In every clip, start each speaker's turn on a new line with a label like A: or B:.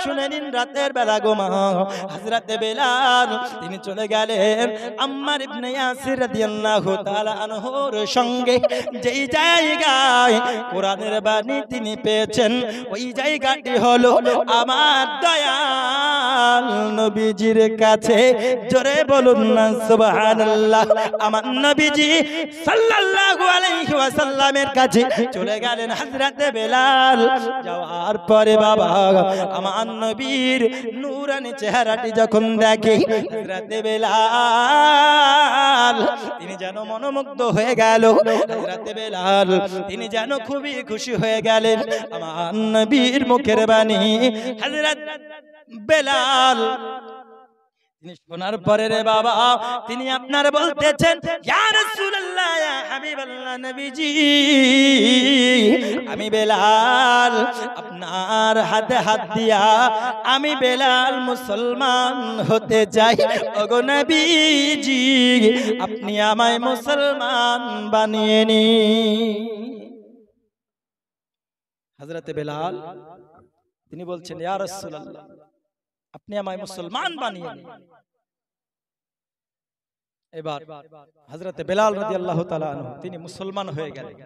A: শুনে নিন, রাতের বেলা গোমা হযরতে বেলাল তিনি চলে গেলেন আম্মার ইবনে ইয়াসির রাদিয়াল্লাহু তাআলা আনহুর সঙ্গে যেই জায়গায় কোরআনের বাণী তিনি পেয়েছেন, ওই জায়গাটি হলো আমার দয়াল নবীজির কাছে। জোরে বলুন না সুবহানাল্লাহ। আমার নবীজি সাল্লাল্লাহু আলাইহি ওয়াসাল্লামের কাছে চলে গেলেন হযরতে বেলাল। যাওয়ার পরে বাবা আমার নবীর নূরানি চেহারাটি যখন দেখে হযরতে বেলাল তিনি যেন মনোমুগ্ধ হয়ে গেল। হযরতে বেলাল তিনি যেন খুবই খুশি হয়ে গেলেন। আমার নবীর মুখের বাণী হযরত বেলাল তিনি শোনার পরে রে বাবা তিনি আপনার বলতেছেন, ইয়া রাসূলুল্লাহ, ইয়া হাবিবাল্লাহ, নবীজি আমি বেলাল আপনার হাতে হাত দিয়া আমি বেলাল মুসলমান হতে চাই। ওগো নবীজি আপনি আমায় মুসলমান বানিয়ে নিন। হযরতে বেলাল তিনি বলছেন, ইয়া রাসূলুল্লাহ আপনি আমায় মুসলমান বানিয়ে নিন। এবার হযরতে বেলাল রাদিয়াল্লাহু তাআলা আনহু তিনি মুসলমান হয়ে গেলেন।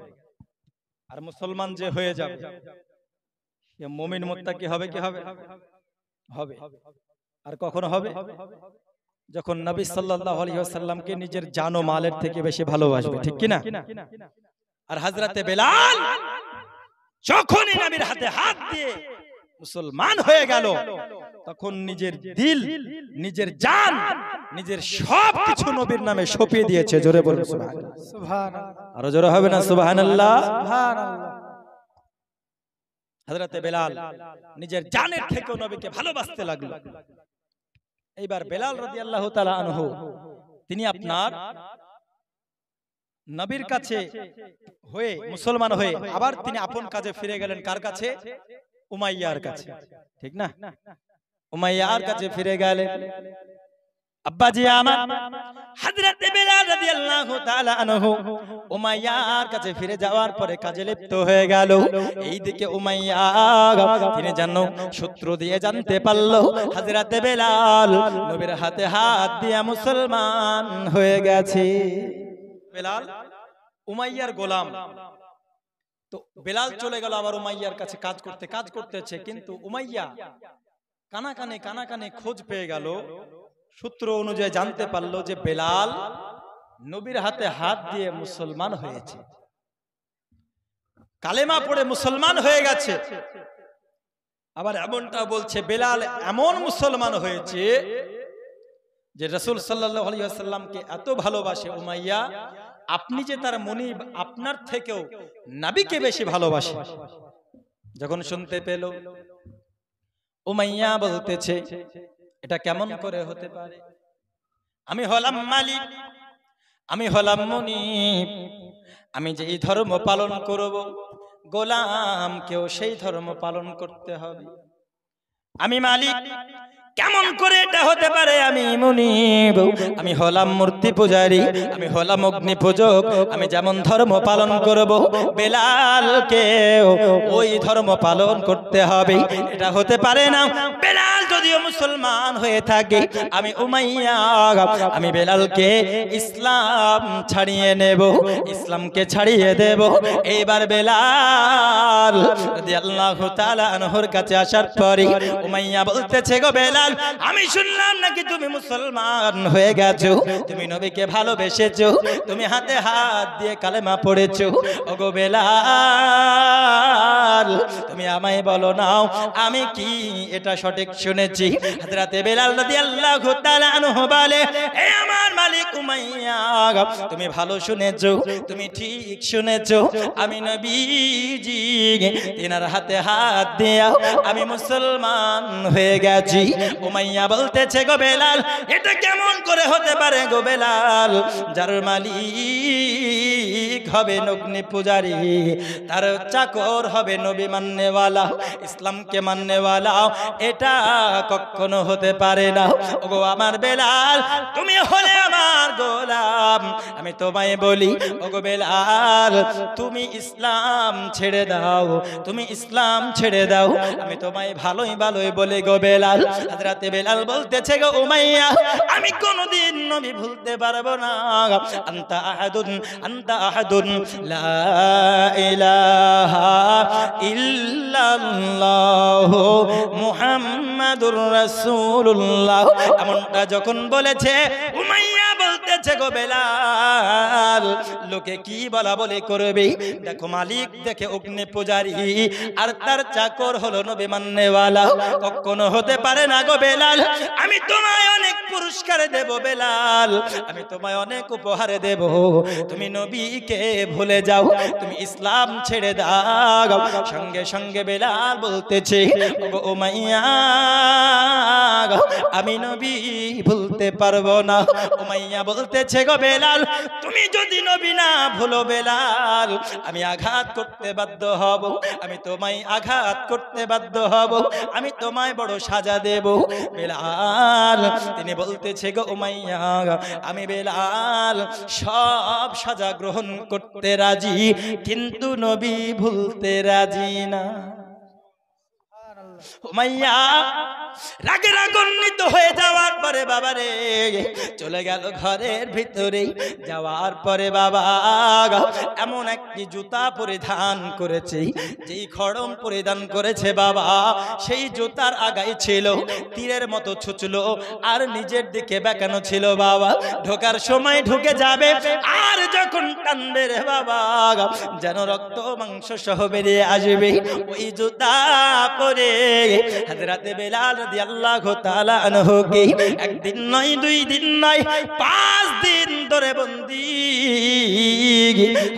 A: আর মুসলমান যে হয়ে যাবে সে মুমিন মুত্তাকি হবে কি হবে? হবে। আর কখন হবে? যখন নবী সাল্লাল্লাহু আলাইহি ওয়াসাল্লামকে নিজের জান ও মালের থেকে বেশি ভালোবাসবে, ঠিক কি না? আর হযরতে বেলাল যখনই নবীর হাতে হাত দিয়ে মুসলমান হয়ে গেল তখন নিজের দিল, নিজের জান, নিজের সব কিছু নবীর নামে সঁপিয়ে দিয়েছে। জোরে বলুন সুবহানাল্লাহ। সুবহানাল্লাহ। আরো জোরে হবে না সুবহানাল্লাহ? সুবহানাল্লাহ। হযরতে বেলাল নিজের জানের থেকেও নবীকে ভালোবাসতে লাগলো। এইবার বেলাল রাদিয়াল্লাহু তাআলা আনহু তিনি আপনার নবীর কাছে হয়ে মুসলমান হয়ে আবার তিনি আপন কাজে ফিরে গেলেন। কার কাছে? উমাইয়ার কাছে, ঠিক না? উমাইয়ার কাছে ফিরে গেলেন। আব্বাজি আমার হযরতে বেলাল রাদিয়াল্লাহু তাআলা আনহু উমাইয়ার কাছে ফিরে যাওয়ার পরে কাজে লিপ্ত হয়ে গেল। এইদিকে উমাইয়া তিনি জানো সূত্র দিয়ে জানতে পারল হযরতে বেলাল নবীর হাতে হাত দিয়ে মুসলমান হয়ে গেছে। বেলাল উমাইয়ার গোলাম। তো বেলাল চলে গেল আবার উমাইয়ার কাছে কাজ করতেছে, কিন্তু উমাইয়া কানাকানে খোঁজ পেয়ে গেল। সূত্র অনুযায়ী জানতে পারলো যে বেলাল নবীর হাতে হাত দিয়ে মুসলমান হয়েছে, কালেমা পড়ে মুসলমান হয়ে গেছে। আবার এমনটা বলছে বেলাল এমন মুসলমান হয়েছে যে রাসূল সাল্লাল্লাহু আলাইহি ওয়াসাল্লামকে এত ভালোবাসে উমাইয়া, আপনি যে তার মুনিব আপনার থেকেও নবীকে বেশি ভালোবাসে। যখন শুনতে পেল উমাইয়া বলতেছে, এটা কেমন করে হতে পারে? আমি হলাম মালিক, আমি হলাম মুনিব, আমি যে এই ধর্ম পালন করব গোলামকেও সেই ধর্ম পালন করতে হবে। আমি মালিক, কেমন করে এটা হতে পারে? আমি মুনিব, আমি হলাম মূর্তি পূজারী, আমি হলাম অগ্নি পূজক, আমি যেমন ধর্ম পালন করব বেলালকে ওই ধর্ম পালন করতে হবে। এটা হতে পারে না। বেলাল যদিও মুসলমান হয়ে থাকে, আমি উমাইয়া আমি বেলালকে ইসলাম ছাড়িয়ে নেব, ইসলামকে ছাড়িয়ে দেব। এইবার বেলাল রাদিয়াল্লাহু তাআলা আনহুর কাছে আসার পরে উমাইয়া বলতেছে, গো বেলাল, আমি শুনলাম নাকি তুমি মুসলমান হয়ে গেছো, তুমি নবীকে ভালোবেসেছো, তুমি হাতে হাত দিয়ে কালেমা পড়েছো। ওগো বেলাল, তুমি আমায় বলো নাও আমি কি এটা সঠিক শুনেছি? হযরতে বেলাল রাদিয়াল্লাহু তাআলা আনহু বলে, হে আমার মালিক উমাইয়া, তুমি ভালো শুনেছো, তুমি ঠিক শুনেছো, আমি নবীজি তিনার হাতে হাত দিয়ে আমি মুসলমান হয়ে গেছি। উমাইয়া বলতেছে, গো বেলাল, এটা কেমন করে হতে পারে গো বেলাল? যার মালিক হবে অগ্নি পূজারী, তার চাকর হবে নবী মাননেওয়ালা, ইসলামকে মাননেওয়ালা, এটা কখনো হতে পারে না। ওগো আমার বেলাল, তুমি হলে আমার তোমার গোলাম। আমি তোমায় বলি ওগো বেলাল, তুমি ইসলাম ছেড়ে দাও, তুমি ইসলাম ছেড়ে দাও। আমি তোমায় ভালোই ভালোই বলে গো বেলাল। হযরতে বেলাল বলতেছে গো উমাইয়া, আমি কোনদিন নবী ভুলতে পারবো না। আনতা আহাদুন লা ইলাহা ইল্লাল্লাহ মুহাম্মাদুর রাসূলুল্লাহ। এমনটা যখন বলেছে, উমাইয়া বলতেছে গো বেলাল, লোকে কি বলা বলে করবে। দেখো মালিক দেখে অগ্নি পূজারী, আর তার চাকর হলো নবী মাননেওয়ালা। কখনো হতে পারে না গো বেলাল। আমি তোমায় অনেক পুরস্কার দেব বেলাল, আমি তোমায় অনেক উপহার দেব। তুমি নবীকে ভুলে যাও, তুমি ইসলাম ছেড়ে দাও। সঙ্গে সঙ্গে বেলাল বলতেছে ওগো উমাইয়া, আমি নবী ভুলতে পারবো না। উমাইয়া বলতেছে গো বেলাল, তুমি যদি নবী না ভুলো বেলাল, আমি আঘাত করতে বাধ্য হব, আমি তোমায় আঘাত করতে বাধ্য হব, আমি তোমায় বড় সাজা দেব। বেলাল তিনি বলতেছে গো উমাইয়া, আমি বেলাল সব সাজা গ্রহণ করতে রাজি, কিন্তু নবী ভুলতে রাজি না। উমাইয়া রাগে রাগান্বিত হয়ে যাওয়ার পরে বাবারে চলে গেল ঘরের ভিতরে। যাওয়ার পরে বাবা এমন একটি জুতা পরিধান করেছে, যেই খড়ম পরিধান করেছে বাবা, সেই জুতার আগায় ছিল তীরের মতো ছুঁচলো, আর নিজের দিকে বেঁকানো ছিল বাবা। ঢোকার সময় ঢুকে যাবে, আর যখন টানবে রে বাবা, যেন রক্ত মাংস সহ বেরিয়ে আসবে। ওই জুতা পরে হযরতে বেলাল রাদিয়াল্লাহু তাআলা আনহু কে একদিন নয়, দুই দিন নয়, 5 দিন ধরে বন্দী।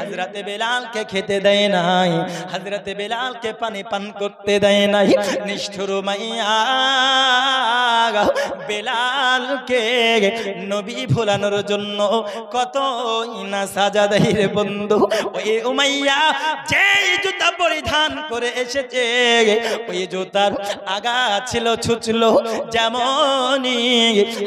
A: হযরতে বেলালকে খেতে দেয় নাই, হযরতে বেলালকে পানি পান করতে দেয় নাই। নিষ্ঠুর উমাইয়া বেলালকে নবী ভোলানোর জন্য কত না সাজা দেয় রে বন্ধু। ওই উমাইয়া যেই জুতা পরিধান করে এসেছে, ওই জুতার আগা ছিল ছুঁচলো, যেমনই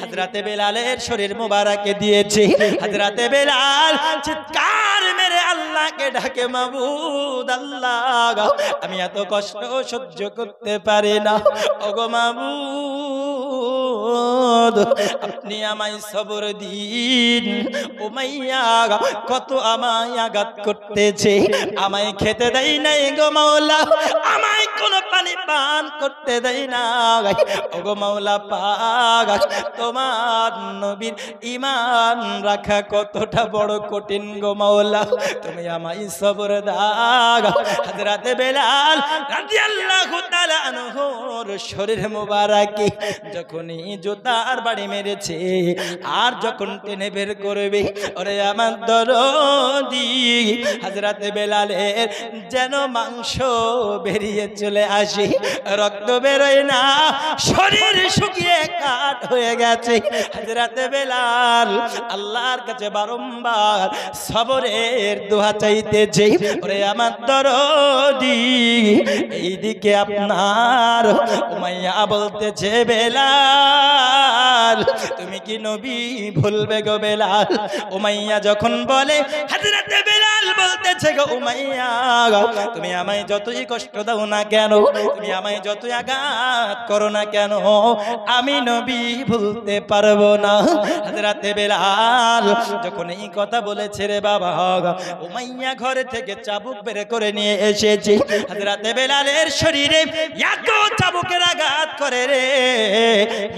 A: হযরতে বেলালের শরীর মোবারকে দিয়েছে। হযরতে বেলাল চিৎকার মেরে আল্লাহকে ডাকে, মাবুদ আল্লাহ, আমি এত কষ্ট সহ্য করতে পারি না, ওগো মাবুদ আপনি আমায় সবর দিন। উমাইয়া কত আমায় আঘাত করতেছে, আমায় খেতে দেয় নাই গো মাওলা, আমায় কোনো পানি পান করতে দেয় না। ওগো মাওলা পাক, তোমার নবীর ঈমান রাখা কতটা বড় কঠিন গো মাওলা, তুমি আমায় সবর দাও। হযরতে বেলাল রাদিয়াল্লাহু তাআলা আনহুর শরীর মোবারকে যখনই জুতার বাড়ি মেরেছে, আর যখন টেনে বের করবে, ওরে আমার দরদি, হযরতে বেলালের যেন মাংস বেরিয়ে চলে আসে, রক্ত বেরোয় না, শরীর শুকিয়ে কাঠ হয়ে গেছে। হযরতে বেলাল আল্লাহর কাছে বারংবার সবরের দোয়া চাইতেছে। ওরে আমার দরদি, এইদিকে আপনার উমাইয়া বলতেছে বেলাল, তুমি কি নবী ভুলবে গো বেলাল? উমাইয়া যখন বলে, হযরতে বেলাল বলতেছে গো উমাইয়া, তুমি আমায় যতই কষ্ট দাও না কেন, তুমি আমায় যতই আঘাত করো না কেন, আমি নবী ভুলতে পারবো না। হযরতে বেলাল যখন এই কথা বলেছে রে বাবা, উমাইয়া ঘরে থেকে চাবুক বের করে নিয়ে এসেছে। হযরতে বেলালের শরীরে এত চাবুকের আঘাত করে রে,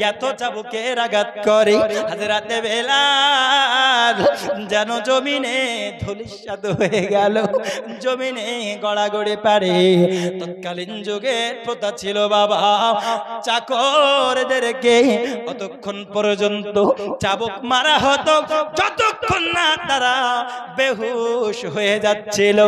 A: এত চাবুকের আঘাত করে, হযরতে বেলাল যেন জমিনে ধূলিসাৎ হয়ে গেল, জমিনে গড়াগড়ি পারে। তৎকালীন যুগের প্রথা ছিল বাবা, চাকরদেরকে অতক্ষণ পর্যন্ত চাবুক মারা হতো যতক্ষণ না তারা বেহুশ হয়ে যাচ্ছিল,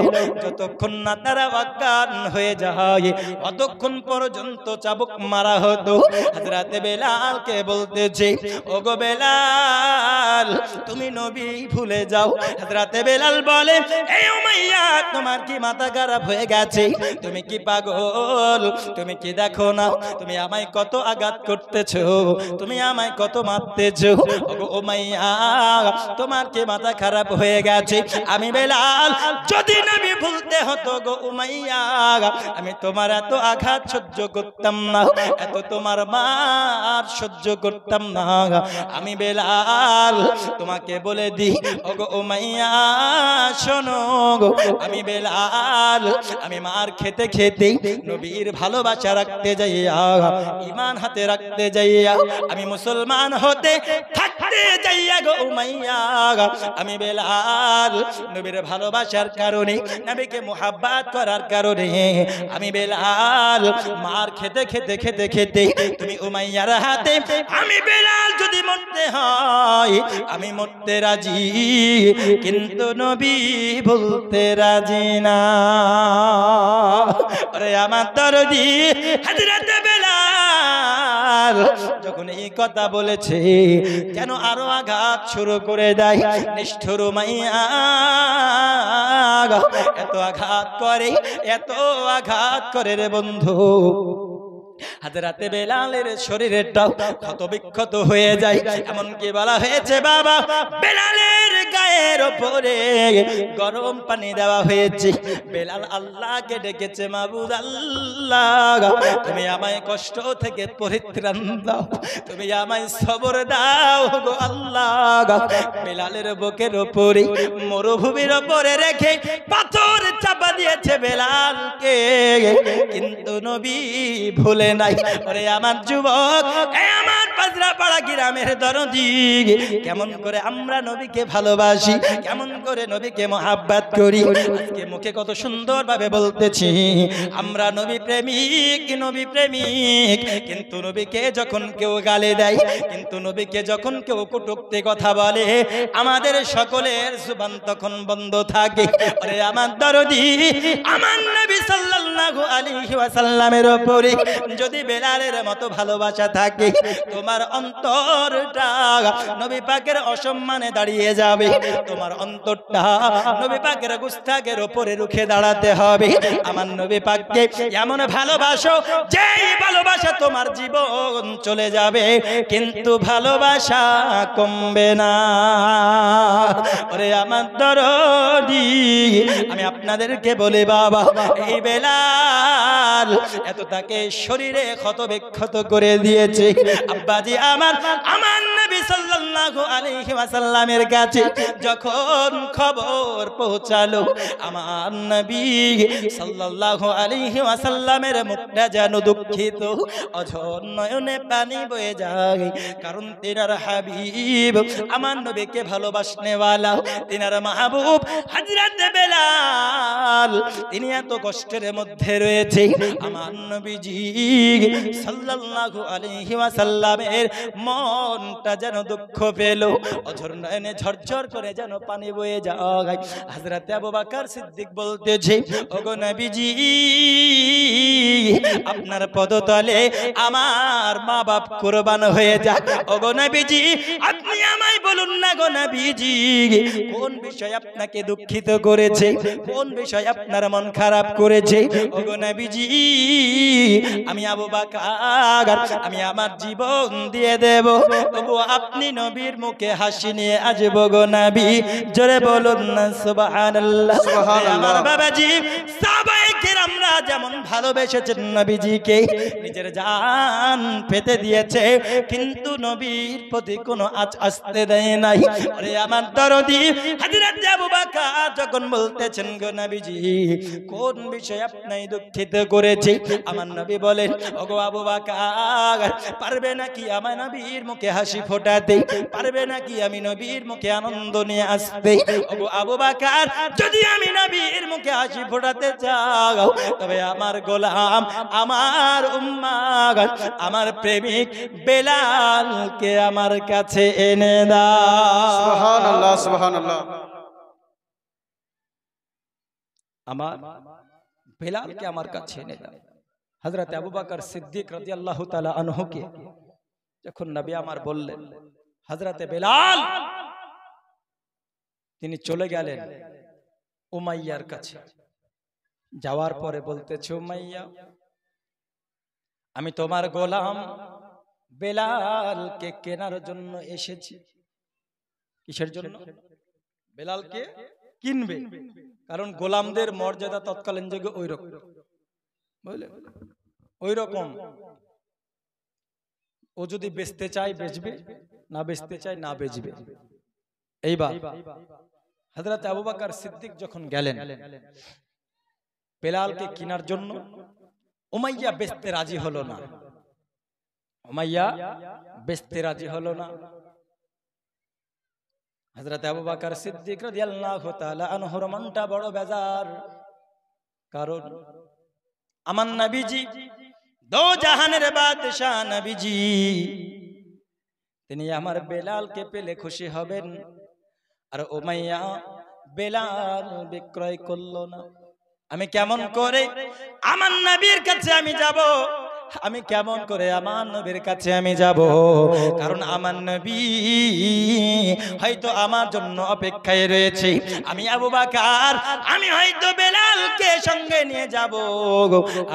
A: যতক্ষণ না তারা অজ্ঞান হয়ে যায়, অতক্ষণ পর্যন্ত চাবুক মারা হতো হযরত বেলালকে বলতেছে ওগো বেলাল তুমি নবী ভুলে যাও হযরত বেলাল বলে এই উমাইয়া তোমার কি মাথা খারাপ হয়ে গেছে তুমি কি পাগল তুমি কি দেখো না তুমি আমায় কত আঘাত করতেছো তুমি আমায় কত মারতেছো ওগো উমাইয়া তোমার কি মাথা খারাপ হয়ে গেছে আমি বেলাল যদি নবী ভুলতে হতো গো উমাইয়া আমি তোমার এত আঘাত সহ্য করতাম না এত তোমার মার সহ্য করতাম না আমি বেলাল তোমাকে বলে দি ওগো উমাইয়া শোনো গো আমি বেলাল আমি মার খেতে খেতে নবীর ভালোবাসা রাখতে যাইয়া ঈমান হাতে রাখতে যাইয়া আমি মুসলমান হতে থাকতে যাইয়া গো উমাইয়া আমি বেলাল নবীর ভালোবাসার কারণে নবীকে মুহাব্বত করার কারণে আমি বেলাল মার খেতে খেতে খেতে খেতে তুমি উমাইয়ার হাতে আমি বেলাল যদি মরতে হয় আমি মরতে রাজি কিন্তু নবী বলতে রাজি না আরে আমার দরদি হযরত বেলাল যখন এই কথা বলেছে কেন আরো আঘাত শুরু করে দেয় নিষ্ঠুর উমাইয়া এত আঘাত করে রে বন্ধু হযরত বেলালের শরীরটাও ক্ষত বিক্ষত হয়ে যায় এমনকি বলা হয়েছে বাবা বেলালের গায়ের উপরে গরম পানি দেওয়া হয়েছে বেলাল আল্লাহকে ডেকেছে মাবুদ আল্লাহ তুমি আমায় কষ্ট থেকে পরিত্রাণ দাও তুমি আমায় সবর দাও গো আল্লাহ বেলালের বুকের উপরে মরুভূমির উপরে রেখে পাথর চাপা দিয়েছে বেলালকে কিন্তু নবী ভুলে নাই ওরে আমার যুবক আমার পাজরাপাড়া গ্রামের দরদি কেমন করে আমরা নবীকে ভালোবাসি কেমন করে নবীকে মহাব্বত করি আজকে মুখে কত সুন্দর ভাবে বলতেছি আমরা নবী প্রেমিক কিন্তু নবীকে যখন কেউ গালি দেয় কিন্তু নবীকে যখন কেউ কটূক্তি কথা বলে আমাদের সকলের জুবান তখন বন্ধ থাকে ওরে আমার দরদি আমার নবী সাল্লাল্লাহু আলাইহি ওয়াসাল্লামের উপরে যদি বেলালের মতো ভালোবাসা থাকে তোমার অন্তরটা নবী পাকের অসম্মানে দাঁড়িয়ে যাবে তোমার অন্তরটা নবী পাকের গুস্তাখের উপরে রুখে দাঁড়াতে হবে আমার নবী পাককে এমন ভালোবাসো যেই ভালোবাসা তোমার জীবন চলে যাবে কিন্তু ভালোবাসা কমবে না ওরে আমার দরদি আমি আপনাদেরকে বলি বাবা এই বেলাল এত তাকে শরীরে ক্ষত বিক্ষত করে দিয়েছে আব্বাজি আমার নবী সাল্লাল্লাহু আলাইহি ওয়াসাল্লামের কাছে যখন খবর পৌঁছালো আমার নবী সাল্লাল্লাহু আলাইহি ওয়াসাল্লামের মুখটা যেন দুঃখিত অঝর নয়নে পানি বয়ে যায় কারণ তিনার হাবিব আমার নবীকে ভালোবাসনে ওয়ালা তিনার মাহবুব হযরত বেলাল তিনি এত কষ্টের মধ্যে রয়েছে আমার নবীজি সাল্লাল্লাহু আলাইহি ওয়াসাল্লামের মনটা যেন দুঃখ পেল অঝর নয়নে ঝরঝর করে যেন পানি বয়ে যায় হযরত আবু বকর সিদ্দিক বলতেছে ওগো নবীজি আপনার পদতলে আমার মা বাপ কুরবান হয়ে যাক ওগো নবীজি আপনি আমায় বলুন না গো নবীজি কোন বিষয় আপনাকে দুঃখিত করেছে কোন বিষয় আপনার মন খারাপ করেছে ওগো নবীজি আমি আবু বকর আমি আমার জীবন দিয়ে দেব তবু আপনি নবীর মুখে হাসি নিয়ে আসব গো নবী জোরে বলুন না সুবহানাল্লাহ সুবহানাল্লাহ বাবাজি সাহাবায়ে কেরামরা যেমন ভালোবেসেছেন নবীজিকে নিজের জান পেতে দিয়েছে কিন্তু নবীর প্রতি কোনো আঁচ আসতে দেয় নাই আরে আমার দরদি হযরত আবু বকর যখন বলতেছেন গো নবীজি কোন বিষয় আপনি দুঃখিত করেছে আমার নবী বলেন ওগো আবু বকর পারবে নাকি আমার নবীর মুখে হাসি ফোটাতে পারবে নাকি আমি নবীর মুখে আনন্দ নিয়ে আসতে ওগো আবু বকর যদি আমি নবীর মুখে হাসি ফোটাতে চাও তবে আমার গোলাম আমার উম্মাত আমার প্রেমিক বেলালকে আমার কাছে এনে দাও
B: সুবহানাল্লাহ সুবহানাল্লাহ
A: আমার বেলালকে আমার কাছে এনে দাও হযরত আবু বকর সিদ্দিক রাদিয়াল্লাহু তাআলা আনহুকে যখন নবী আমার বললেন হযরতে বেলাল, তিনি চলে গেলেন উমাইয়ার কাছে। যাওয়ার পরে বলতেছে, উমাইয়া, আমি তোমার গোলাম বেলালকে কেনার জন্য এসেছি। কিসের জন্য? বেলালকে কিনবে, কারণ গোলামদের মর্যাদা তৎকালীন যুগে ওই রকম, বুঝলেন, ওই রকম। ও যদি বেচতে চায় বেচবে, না বেচতে চায় না বেচবে। এইবার হযরত আবু বকর সিদ্দিক যখন গেলেন বেলালকে কেনার জন্য, উমাইয়া বেচতে রাজি হলো না। উমাইয়া বেচতে রাজি হলো না। হযরত আবু বকর সিদ্দিক রাদিয়াল্লাহু তাআলা আনহুর মনটা বড় বেজার, কারণ আমার নবীজি দো জাহানের বাদশা নবীজি, তিনি আমার বেলালকে পেলে খুশি হবেন, আর উমাইয়া বেলাল বিক্রয় করলো না। আমি কেমন করে আমার নবীর কাছে আমি যাব? আমি কেমন করে আমার নবীর কাছে আমি যাব? কারণ আমার নবী হয়তো আমার জন্য অপেক্ষায় রয়েছে। আমি আবু বকর, আমি হয়তো বেলালকে সঙ্গে নিয়ে যাব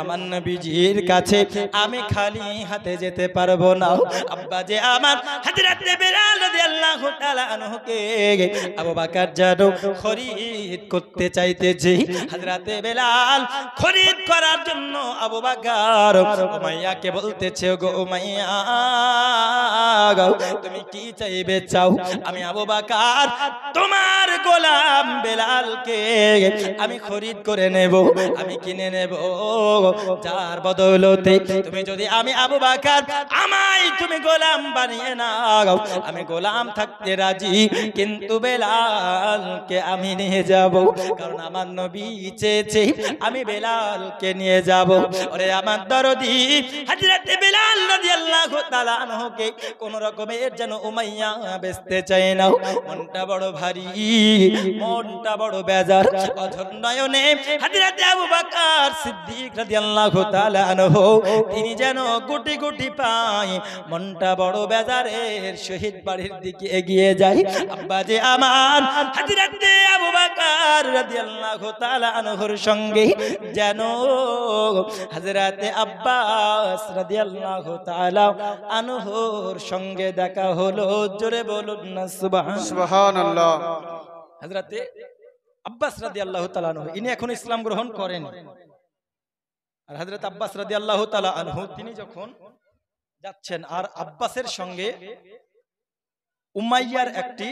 A: আমার নবীজির কাছে। আমি খালি হাতে যেতে পারবো না। আব্বা যে আমার হযরত বেলাল রাদিয়াল্লাহু তাআলা আনহুকে আবু বকর জানো খরিদ করতে চাইতেছে। হযরত বেলাল খরিদ করার জন্য আবু বকর উমাইয়াকে বলতেছে, গো উমাইয়া, তুমি কি চাইবে চাও, আমি আবু বকর তোমার গোলাম বেলালকে আমি খরিদ করে নেব, আমি কিনে নেব। যার বদৌলতে তুমি যদি আমি আবু বকর আমায় তুমি গোলাম বানিয়ে নাও, আমি গোলাম থাকতে রাজি, কিন্তু বেলালকে আমি নিয়ে যাব, কারণ আমার নবী চেয়েছে আমি বেলালকে নিয়ে যাব। ওরে আমার দরদি হযরত বেলাল রাদিয়াল্লাহু তাআলা আনহুকে কোন রকমের যেন উমাইয়া বেচতে চায় না। মনটা বড় ভারী, মনটা বড় বেজার। অধর নয়নে হযরত আবু বকর সিদ্দিক রাদিয়াল্লাহু তাআলা আনহু তিনি যেন গুটি গুটি পায় মনটা বড় বেজারের সহিত বাড়ির দিকে এগিয়ে যায়। আব্বা যে আমার হযরত আবু বকর রাদিয়াল্লাহু তাআলা আনহুর সঙ্গে যেন হযরত আব্বাস রাদিয়াল্লাহু তাআলা আনহুর সঙ্গে দেখা হলো। জোরে বলুন না
B: সুবহানাল্লাহ।
A: হযরত আব্বাস রাদিয়াল্লাহু তাআলা আনহু ইনি এখন ইসলাম গ্রহণ করেন, আর হযরত আব্বাস রাদিয়াল্লাহু তাআলা আনহু তিনি যখন যাচ্ছেন, আর আব্বাসের সঙ্গে উমাইয়ার একটি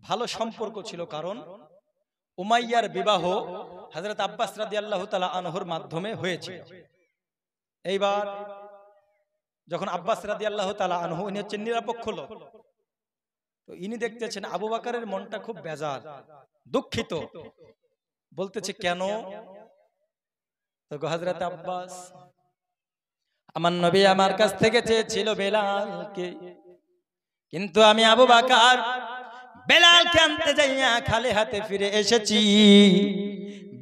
A: ভালো সম্পর্ক ছিল, কারণ উমাইয়ার বিবাহ হযরত আব্বাস রাদিয়াল্লাহু তাআলা আনহুর মাধ্যমে হয়েছে। এইবার যখন আব্বাস রাদিয়াল্লাহু তাআলা আনহু ইনি হচ্ছেন নিরপেক্ষ লোক, তো ইনি দেখতেছেন আবু বকরের মনটা খুব বেজার, দুঃখিত। বলতেছে কেন? তো হযরত আব্বাস, আমার নবী আমার কাছ থেকে চেয়েছিল বেলালকে, কিন্তু আমি আবু বকর বেলালকে আনতে যাইয়া খালি হাতে ফিরে এসেছি।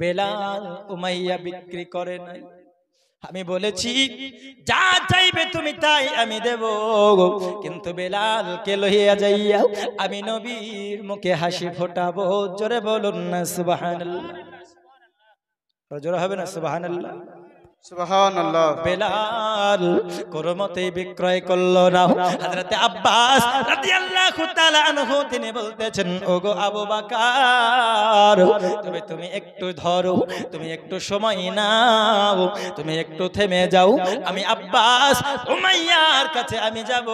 A: বেলাল উমাইয়া বিক্রি করে নাই। আমি বলেছি যা চাইবে তুমি তাই আমি দেব, কিন্তু বেলালকে লইয়া যাইয়া আমি নবীর মুখে হাসি ফোটাবো। জোরে বলুন না সুবহানাল্লাহ। জোরে হবে না সুবহানাল্লাহ?
B: সুবহানাল্লাহ।
A: বেলাল কোরমতে বিক্রয় করলো না। হযরত আব্বাস রাদিয়াল্লাহু তাআলা আনহু তিনি বলতেছেন, ওগো আবু বকর, তুমি একটু ধরো, তুমি একটু সময় নাও, তুমি একটু থেমে যাও। আমি আব্বাস উমাইয়ার কাছে আমি যাব,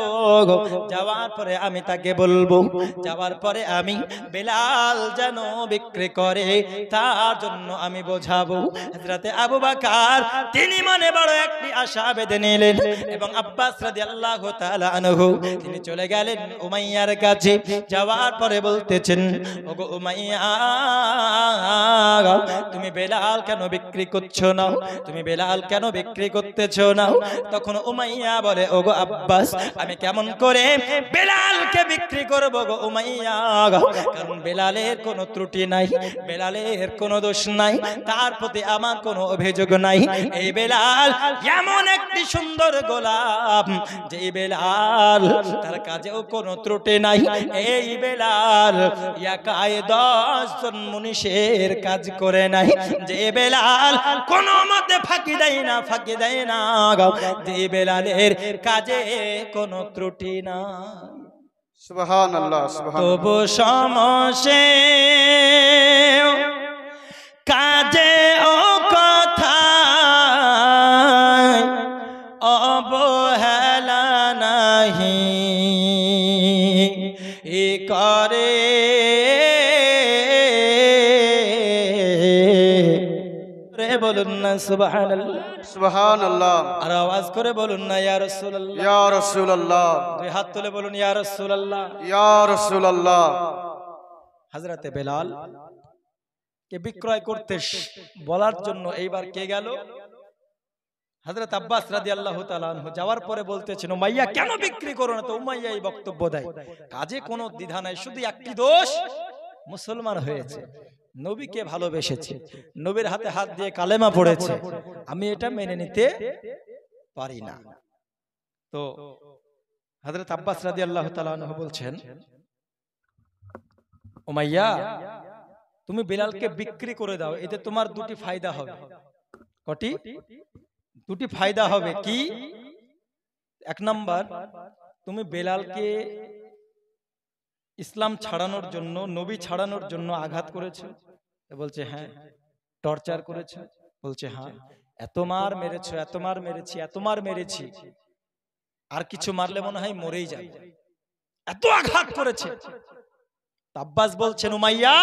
A: যাওয়ার পরে আমি তাকে বলবো, যাওয়ার পরে আমি বেলাল যেন বিক্রি করে তার জন্য আমি বোঝাবো। হযরত আবু বকর তিনি মনে বড় একটি আশা বেঁধে নিলেন, এবং আব্বাস রাদিয়াল্লাহু তাআলা আনহু তিনি চলে গেলেন উমাইয়ার কাছে। যাওয়ার পরে বলতেছেন, ওগো উমাইয়া, তুমি বেলাল কেন বিক্রি করছো না? তুমি বেলাল কেন বিক্রি করতেছো না? তখন উমাইয়া বলে, ওগো আব্বাস, আমি কেমন করে বেলালকে বিক্রি করব গো উমাইয়া, কারণ বেলালের কোনো ত্রুটি নাই, বেলালের কোনো দোষ নাই, তার প্রতি আমার কোনো অভিযোগ নাই। বেলাল এমন একটি সুন্দর গোলাম, যে বেলাল তার কাজেও কোনো ত্রুটি নাই। এই বেলাল একাই 10 জন মুনিশের কাজ করে নাই। যে বেলাল কোনো মতে ফাঁকি দেয় না, ফাঁকি দেয় না। যে বেলালের কাজে কোনো ত্রুটি না।
B: সুবহানাল্লাহ, সুবহানাল্লাহ।
A: তবু সমসে কাজে ও কথায় অবহেলা নাহি করে। বলুন না সুবহানাল্লাহ,
B: সুবহানাল্লাহ।
A: আর আওয়াজ করে বলুন না ইয়া রাসূলুল্লাহ,
B: ইয়া রাসূলুল্লাহ,
A: দুই হাত তুলে বলুন ইয়া রাসূলুল্লাহ।
B: ইয়া রাসূলুল্লাহ।
A: হযরতে বেলাল কে বিক্রয় করতে বলার জন্য এইবার কে গেল? হযরত আব্বাস রাদিয়াল্লাহু তাআলা আনহু যাওয়ার পরে বলতেছেন, উমাইয়া কেন বিক্রি করো না? তো উমাইয়া এই বক্তব্য দেয়, কাজে কোনো দ্বিধা নাই, শুধু একটি দোষ, মুসলমান হয়েছে, নবীকে ভালোবেসেছে, নবীর হাতে হাত দিয়ে কালেমা পড়েছে, আমি এটা মেনে নিতে পারি না। তো হযরত আব্বাস রাদিয়াল্লাহু তাআলা আনহু বলছেন, উমাইয়া তুমি বেলালকে বিক্রি করে দাও, এতে তোমার দুটি ফায়দা হবে। কটি? দুটি ফায়দা হবে। কি? এক নাম্বার, তুমি বেলালকে ইসলাম ছাড়ানোর জন্য, নবী ছাড়ানোর জন্য আঘাত করেছো? বলছে হ্যাঁ। টর্চার করেছো? বলছে হ্যাঁ। এত মার মেরেছো, এত মার মেরেছি, এত মার মেরেছি, আর কিছু মারলে মনে হয় মরেই যাবে, এত আঘাত করেছে। আব্বাস বলছেন, উমাইয়া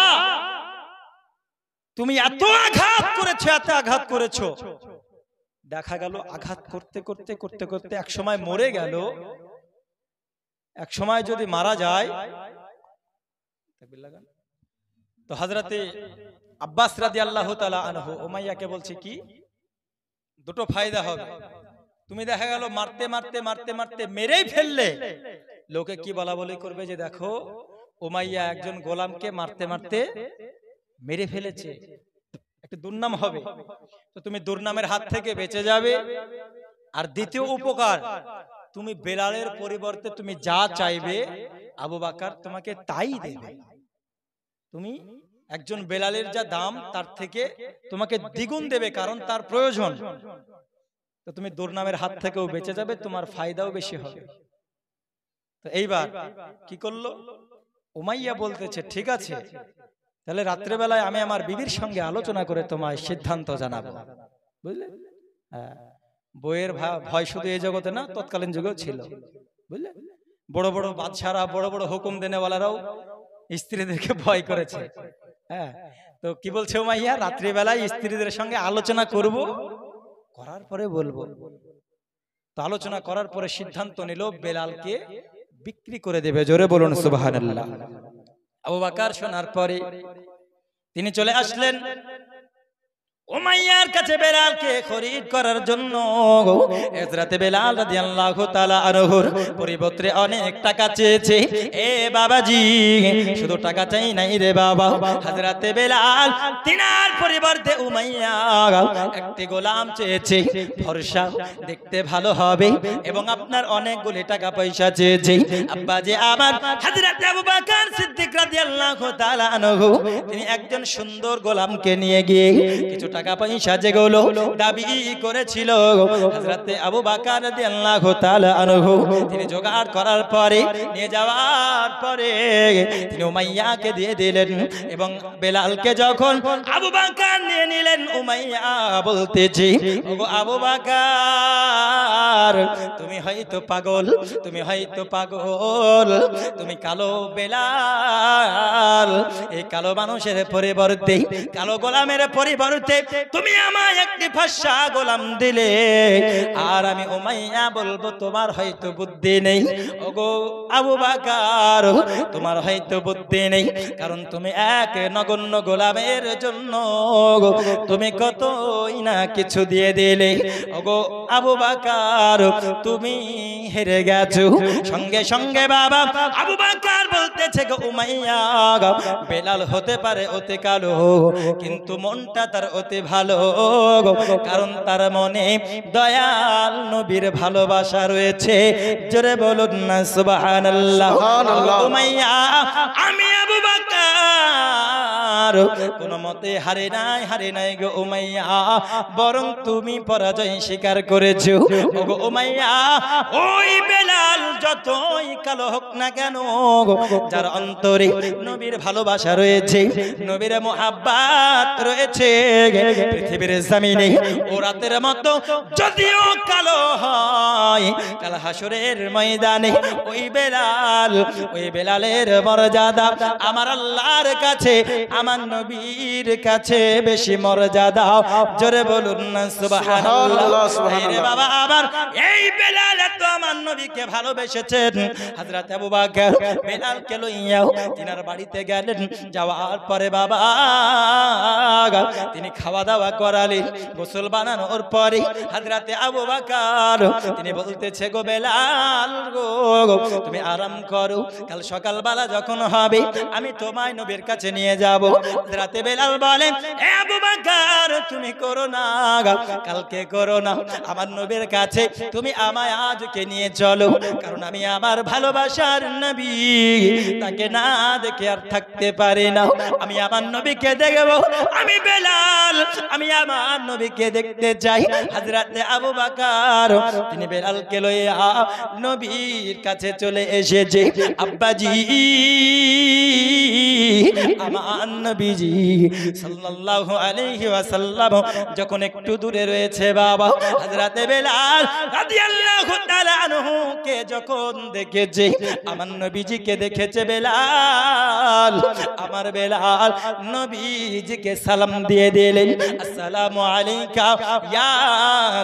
A: তুমি এত আঘাত করেছো, এত আঘাত করেছো, দেখা গেল আঘাত করতে করতে করতে করতে এক সময় মরে গেল। এক সময় যদি মারা যায়, তো হযরতে আব্বাস রাদিয়াল্লাহু তাআলা আনহু উমাইয়াকে বলছে কি, দুটো ফায়দা হবে। তুমি দেখা গেল মারতে মারতে মারতে মারতে মেরেই ফেললে, লোকে কি বলা বলি করবে যে দেখো উমাইয়া একজন গোলামকে মারতে মারতে মেরে ফেলেছে, একটা দুর্নাম হবে। তো তুমি দুর্নামের হাত থেকে বেঁচে যাবে। আর দ্বিতীয় উপকার, তুমি বেলালের পরিবর্তে তুমি যা চাইবে আবু বকর তোমাকে তাই দেবে। তুমি একজন বেলালের যা দাম তার থেকে তোমাকে দ্বিগুণ দেবে, কারণ তার প্রয়োজন। তো তুমি দুর্নামের হাত থেকেও বেঁচে যাবে, তোমার ফায়দাও বেশি হবে। তো এইবার কি করলো? উমাইয়া বলতেছে ঠিক আছে, তাহলে রাত্রেবেলায় আমি আমার বিবির সঙ্গে আলোচনা করে তোমায় সিদ্ধান্ত জানাবো। বুঝলে? বইয়ের ভয় শুধু এই জগতে না, তৎকালীন যুগেও ছিল। বুঝলে? বড় বড় বাদশারা, বড় বড় হুকুম দেনেওয়ালারাও স্ত্রীদেরকে ভয় করেছে। হ্যাঁ, তো কি বলছে উমাইয়া, রাত্রিবেলায় স্ত্রীদের সঙ্গে আলোচনা করব, করার পরে বলবো। তো আলোচনা করার পরে সিদ্ধান্ত নিল বেলালকে বিক্রি করে দেবে। জোরে বলুন সুবহানাল্লাহ। আবু বকর শোনার পরে তিনি চলে আসলেন উমাইয়ার কাছে বেলালকে খরিদ করার জন্য। হযরতে বেলাল রাদিয়াল্লাহু তাআলা আনহুর পরিবর্তে অনেক টাকা চেয়েছে। এ বাবাজি, শুধু টাকা চাই নাই রে বাবা, হযরতে বেলাল তিনার পরিবর্তে উমাইয়া একটি গোলাম চেয়েছে, ফর্সা, দেখতে ভালো হবে, এবং আপনার অনেকগুলি টাকা পয়সা চেয়েছে। আব্বাজি আমার হযরতে আবু বকর সিদ্দিক রাদিয়াল্লাহু তাআলা আনহু তিনি একজন সুন্দর গোলামকে নিয়ে গিয়ে কিছু টাকা পয়সা যেগুলো দাবি করেছিল হযরতে আবু বকর রাদিয়াল্লাহু তাআলা আনহু তিনি জোগাড় করার পরে, নিয়ে যাওয়ার পরে তিনি উমাইয়াকে দিয়ে দিলেন। এবং বেলালকে যখন আবু বকর নিয়ে নিলেন, উমাইয়া বলতেছে, ওগো আবু বকর, তুমি হয়তো পাগল, তুমি হয়তো পাগল, তুমি কালো বেলাল, এই কালো মানুষের পরিবর্তে, কালো গোলামের পরিবর্তে তুমি আমায় একটি ফর্সা গোলাম দিলে, আর আমি উমাইয়া বলবো তোমার হয়তো বুদ্ধি নেই। ওগো আবু বকর, তোমার হয়তো বুদ্ধি নেই, কারণ তুমি এক নগণ্য গোলামের জন্য তুমি কতই না কিছু দিয়ে দিলে। ওগো আবু বকর, তুমি হেরে গেছো। সঙ্গে সঙ্গে বাবা আবু বকর বলতেছে, গো উমাইয়া, বেলাল হতে পারে অতি কালো, কিন্তু মনটা তার অতি প্রতি ভালো, কারণ তার মনে দয়াল নবীর ভালোবাসা রয়েছে। জোরে বলুন না সুবহানাল্লাহ।
B: সুবহানাল্লাহ।
A: উমাইয়া আমি আবু বকর কোন মতে হারে নাই গো উমাইয়া, বরং তুমি পরাজয় স্বীকার করেছো। ওগো উমাইয়া, ওই বেলাল যতই কালো হোক না কেন, যার অন্তরে নবীর ভালোবাসা রয়েছে, নবীর মুহাব্বত রয়েছে, পৃথিবীর জমিনে ও রাতের মতো যদিও কালো হয়, কাল হাসরের ময়দানে ওই বেলালের মর্যাদা আমার আল্লাহর কাছে, আমার নবীর কাছে বেশি মর্যাদা। জোরে বলুন না সুবহানাল্লাহ। রে বাবা, আবার এই বেলাল এত আমার নবীকে ভালোবেসেছেন। হযরত আবু বকর বেলালকে লইয়া তিনার বাড়িতে গেলেন। যাওয়ার পরে বাবা তিনি খাওয়া দাওয়া করালেন। গোসল বানানোর পরে হযরত আবু বকর তিনি বলতেছে, গো বেলাল গো, তুমি আরাম করো, কাল সকালবেলা যখন হবে আমি তোমায় নবীর কাছে নিয়ে যাব। রাতে বেলাল বলেন, এ আবু বকর তুমি করো না, কালকে করো না, আমার নবীর কাছে তুমি আমায় আজকে নিয়ে চলো, কারণ আমি আমার ভালোবাসার নবী তাকে না দেখে আর থাকতে পারি না। আমি আমার নবীকে দেখব, আমি বেলাল আমি আমার নবীকে দেখতে চাই। হযরত আবু বকর তিনি বেলালকে লইয়া নবীর কাছে চলে এসেছে। আব্বাজি আমার নবীজি সাল্লাল্লাহু আলাইহি ওয়াসাল্লাম যখন একটু দূরে রয়েছে বাবা, হযরত বেলাল রাদিয়াল্লাহু তাআলা আনহু কে যখন দেখেছে, আমার নবীজিকে দেখেছে বেলাল, আমার বেলাল নবীজিকে সালাম দিয়ে দিলেন, আসসালামু আলাইকা ইয়া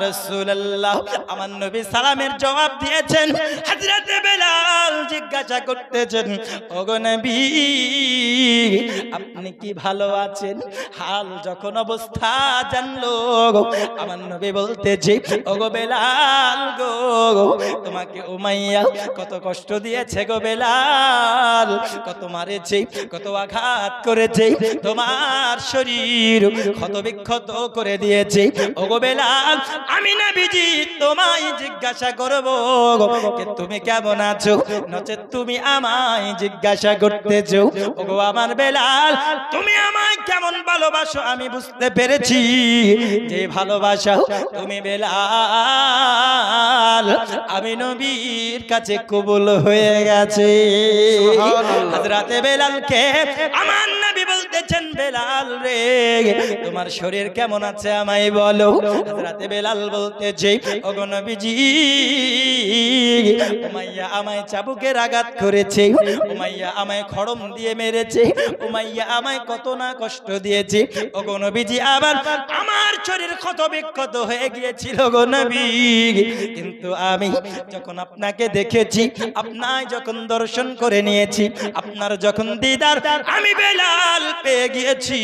A: রাসূলুল্লাহ। আমার নবী সালামের জবাব দিয়েছেন। হযরত বেলাল জিজ্ঞাসা করতেছেন, ওগো নবী আপনি কি ভালো আছেন? হাল যখন অবস্থা জানলো, আমার নবী বলতেছে, ওগো বেলাল গো, তোমাকে উমাইয়া কত কষ্ট দিয়েছে গো বেলাল, কত মারেছে, কত আঘাত করেছে, তোমার শরীর ক্ষত বিক্ষত করে দিয়েছে। ওগো বেলাল, আমি নবীজি তোমায় জিজ্ঞাসা করব তুমি কেমন আছো, নচেৎ তুমি আমায় জিজ্ঞাসা করতেছো। ওগো আমার বেলাল, তুমি আমায় কেমন ভালোবাসো আমি বুঝতে পেরেছি, যে ভালোবাসা তুমি বেলাল আমি নবীর কাছে কবুল হয়ে গেছে। হযরত বেলালকে আমার নবী বলতেছেন, বেলাল রে তোমার শরীর কেমন আছে আমায় বলো। হযরত বেলাল বলতেছে, ওগো নবীজি উমাইয়া আমায় চাবুকের আঘাত করেছে, উমাইয়া আমায় খড়ম দিয়ে মেরেছে, উমাইয়া আমায় কত না কষ্ট দিয়েছে। ওগো নবীজি আবার আমার শরীর ক্ষত বিক্ষত হয়ে গিয়েছিল গো নবী, কিন্তু আমি যখন আপনাকে দেখেছি, আপনায় যখন দর্শন করে নিয়েছি, আপনার যখন দিদার আমি বেলাল পেয়ে গিয়েছি,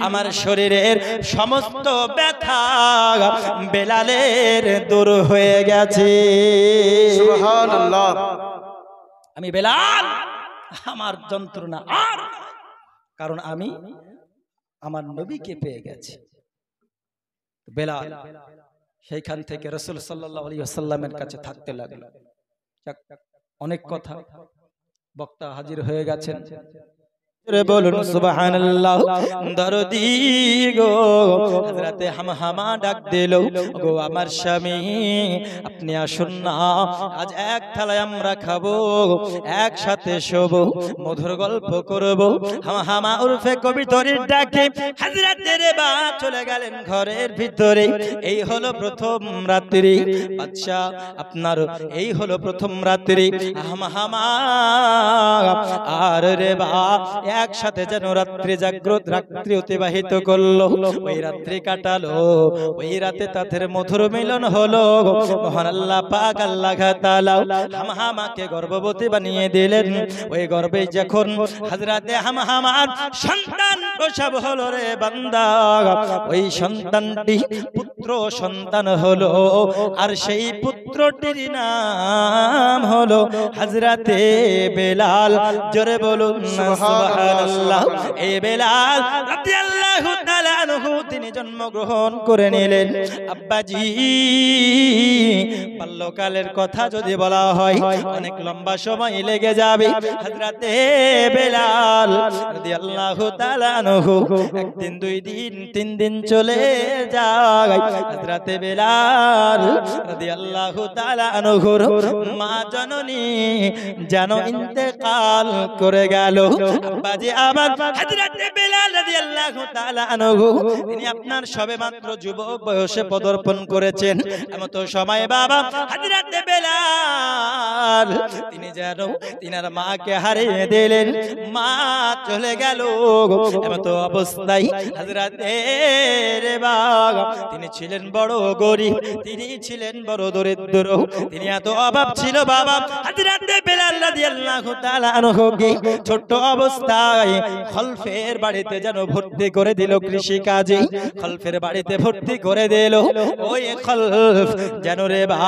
A: আমার শরীরের সমস্ত ব্যথা বেলালের দূর হয়ে গেছে।
B: সুবহানাল্লাহ।
A: আমি বেলাল আমার যন্ত্রণা আর, কারণ আমি আমার নবীকে পেয়ে গেছি। বেলাল সেইখান থেকে রাসূল সাল্লাল্লাহু আলাইহি ওয়াসাল্লামের কাছে থাকতে লাগলো। অনেক কথা, বক্তা হাজির হয়ে গেছেন, বলুন সুবহানাল্লাহ। দরদি গো হযরতে হামহামা ডাক দিল, গো আমার স্বামী আপনি আসুন না, আজ এক থালায় আমরা খাবো, একসাথে শোবো, মধুর গল্প করব। হামহামা উরফে কবিতরীর ডাকে হযরতে রেবা চলে গেলেন ঘরের ভিতরে। এই হলো প্রথম রাত্রি, বাদশা আপনার এই হলো প্রথম রাত্রি। হামহামা আর রেবা একসাথে যেন রাত্রি জাগ্রত রাত্রি অতিবাহিত করলো, ওই রাত্রি কাটালো, ওই রাতে তাদের মধুর মিলন হলো। মহান আল্লাহ পাক আল্লাহ তাআলা হামহামাকে গর্ভবতী বানিয়ে দিলেন। ওই গর্ভে যখন হযরতে হামহামার সন্তান প্রসব হলো রে বান্দা, ওই সন্তানটি পুত্র সন্তান হলো, আর সেই পুত্রটির নাম হলো হযরতে বেলাল। জোরে বলুন সুবহানাল্লাহ। এই বেলাল রাদিয়াল্লাহু তাআলা তাআলা আনহু তিনি জন্মগ্রহণ করে নিলেন। আব্বাজি বাল্যকালের কথা যদি বলা হয় অনেক লম্বা সময় লেগে যাবে। হযরতে বেলাল রাদিয়াল্লাহু তাআলা আনহু একদিন, 2 দিন, 3 দিন চলে যায়। হযরতে বেলাল রাদিয়াল্লাহু তাআলা আনহুর মা জননী যেন ইন্তেকাল করে গেল। আব্বাজি আবার হযরতে বেলাল রাদিয়াল্লাহু তাআলা আনহু তিনি আপনার সবেমাত্র যুবক বয়সে পদার্পণ করেছেন। এমন তো সময় বাবা হযরতে বেলাল তিনি যেন তিনার মাকে হারিয়ে দিলেন। মা চলে গেল। এমন তো অবস্থায় হযরতে বাবা তিনি ছিলেন বড় গরীব, তিনি ছিলেন বড় দরিদ্র, তিনি এত অভাব ছিল বাবা। হযরতে বেলাল রাদিয়াল্লাহু তাআলা আনহুকে ছোট অবস্থায় খলফের বাড়িতে যেন ভর্তি করে দিল কৃষি কাজে। খলফের বাড়িতে ভর্তি করে দিল। ওই খলফ যেন রে বা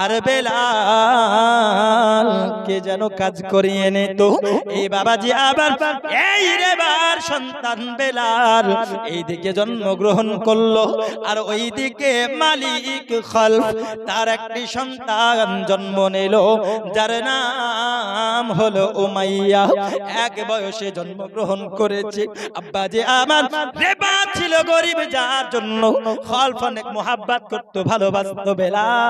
A: আর বেলাল কে যেন কাজ করিয়ে নিত। এই বাবাজি আবার এই রে বার সন্তান বেলাল এইদিকে জন্মগ্রহণ করলো, আর ওইদিকে মালিক খলফ তার একটি সন্তান জন্ম নিল, যার নাম হলো উমাইয়া। এক বয়সে জন্মগ্রহণ করেছে। আব্বাজি আমার রেবা ছিল গরিব, যার জন্য খলফ অনেক মোহাব্বত করত, ভালোবাসতো বেলালকে।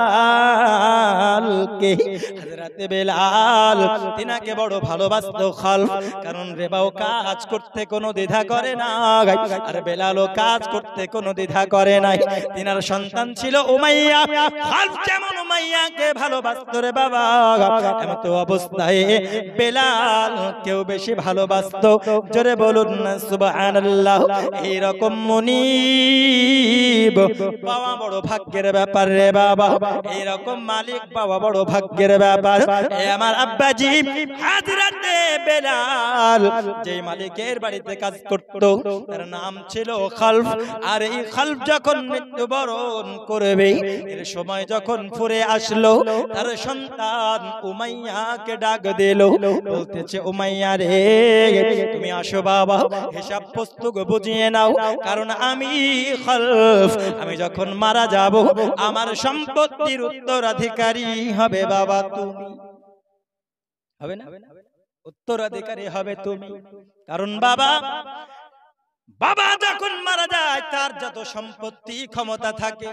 A: হযরতে বেলাল তিনাকে বড় ভালোবাসতো খলফ, কারণ রেবাও কাজ করতে কোনো দ্বিধা করে না, আর বেলালও কাজ করতে কোনো দ্বিধা করে নাই। তিনার সন্তান ছিল উমাইয়া। খলফ যেমন উমাইয়াকে ভালোবাসতো রে বাবা, এমন তো অবস্থায় বেলাল কেউ বেশি ভালোবাসতো। জোরে বলুন না সুবহানাল্লাহ। এইরকম মুনিব পাওয়া বড় ভাগ্যের ব্যাপার রে বাবা। এইরকম মালিক পাওয়া বড় ভাগ্যের ব্যাপার। এ আমার আব্বাজি হযরতে বেলাল যেই মালিকের বাড়িতে কাজ করত তার নাম ছিল খলফ। আর এই খলফ যখন মৃত্যুবরণ করবে, এর সময় যখন ফুরে আসলো, তার সন্তান উমাইয়াকে ডাক দিল, বলতেছে উমাইয়া রে তুমি আসো বাবা, হিসাব পুস্তক বুঝিয়ে নাও, কারণ আমি খলফ আমি যখন মারা যাব আমার সম্পত্তির উত্তরাধিকারী হবে বাবা তুমি। হবে না? উত্তরাধিকারী হবে তুমি। কারণ বাবা বাবা যখন মারা যায় তার যত সম্পত্তি ক্ষমতা থাকে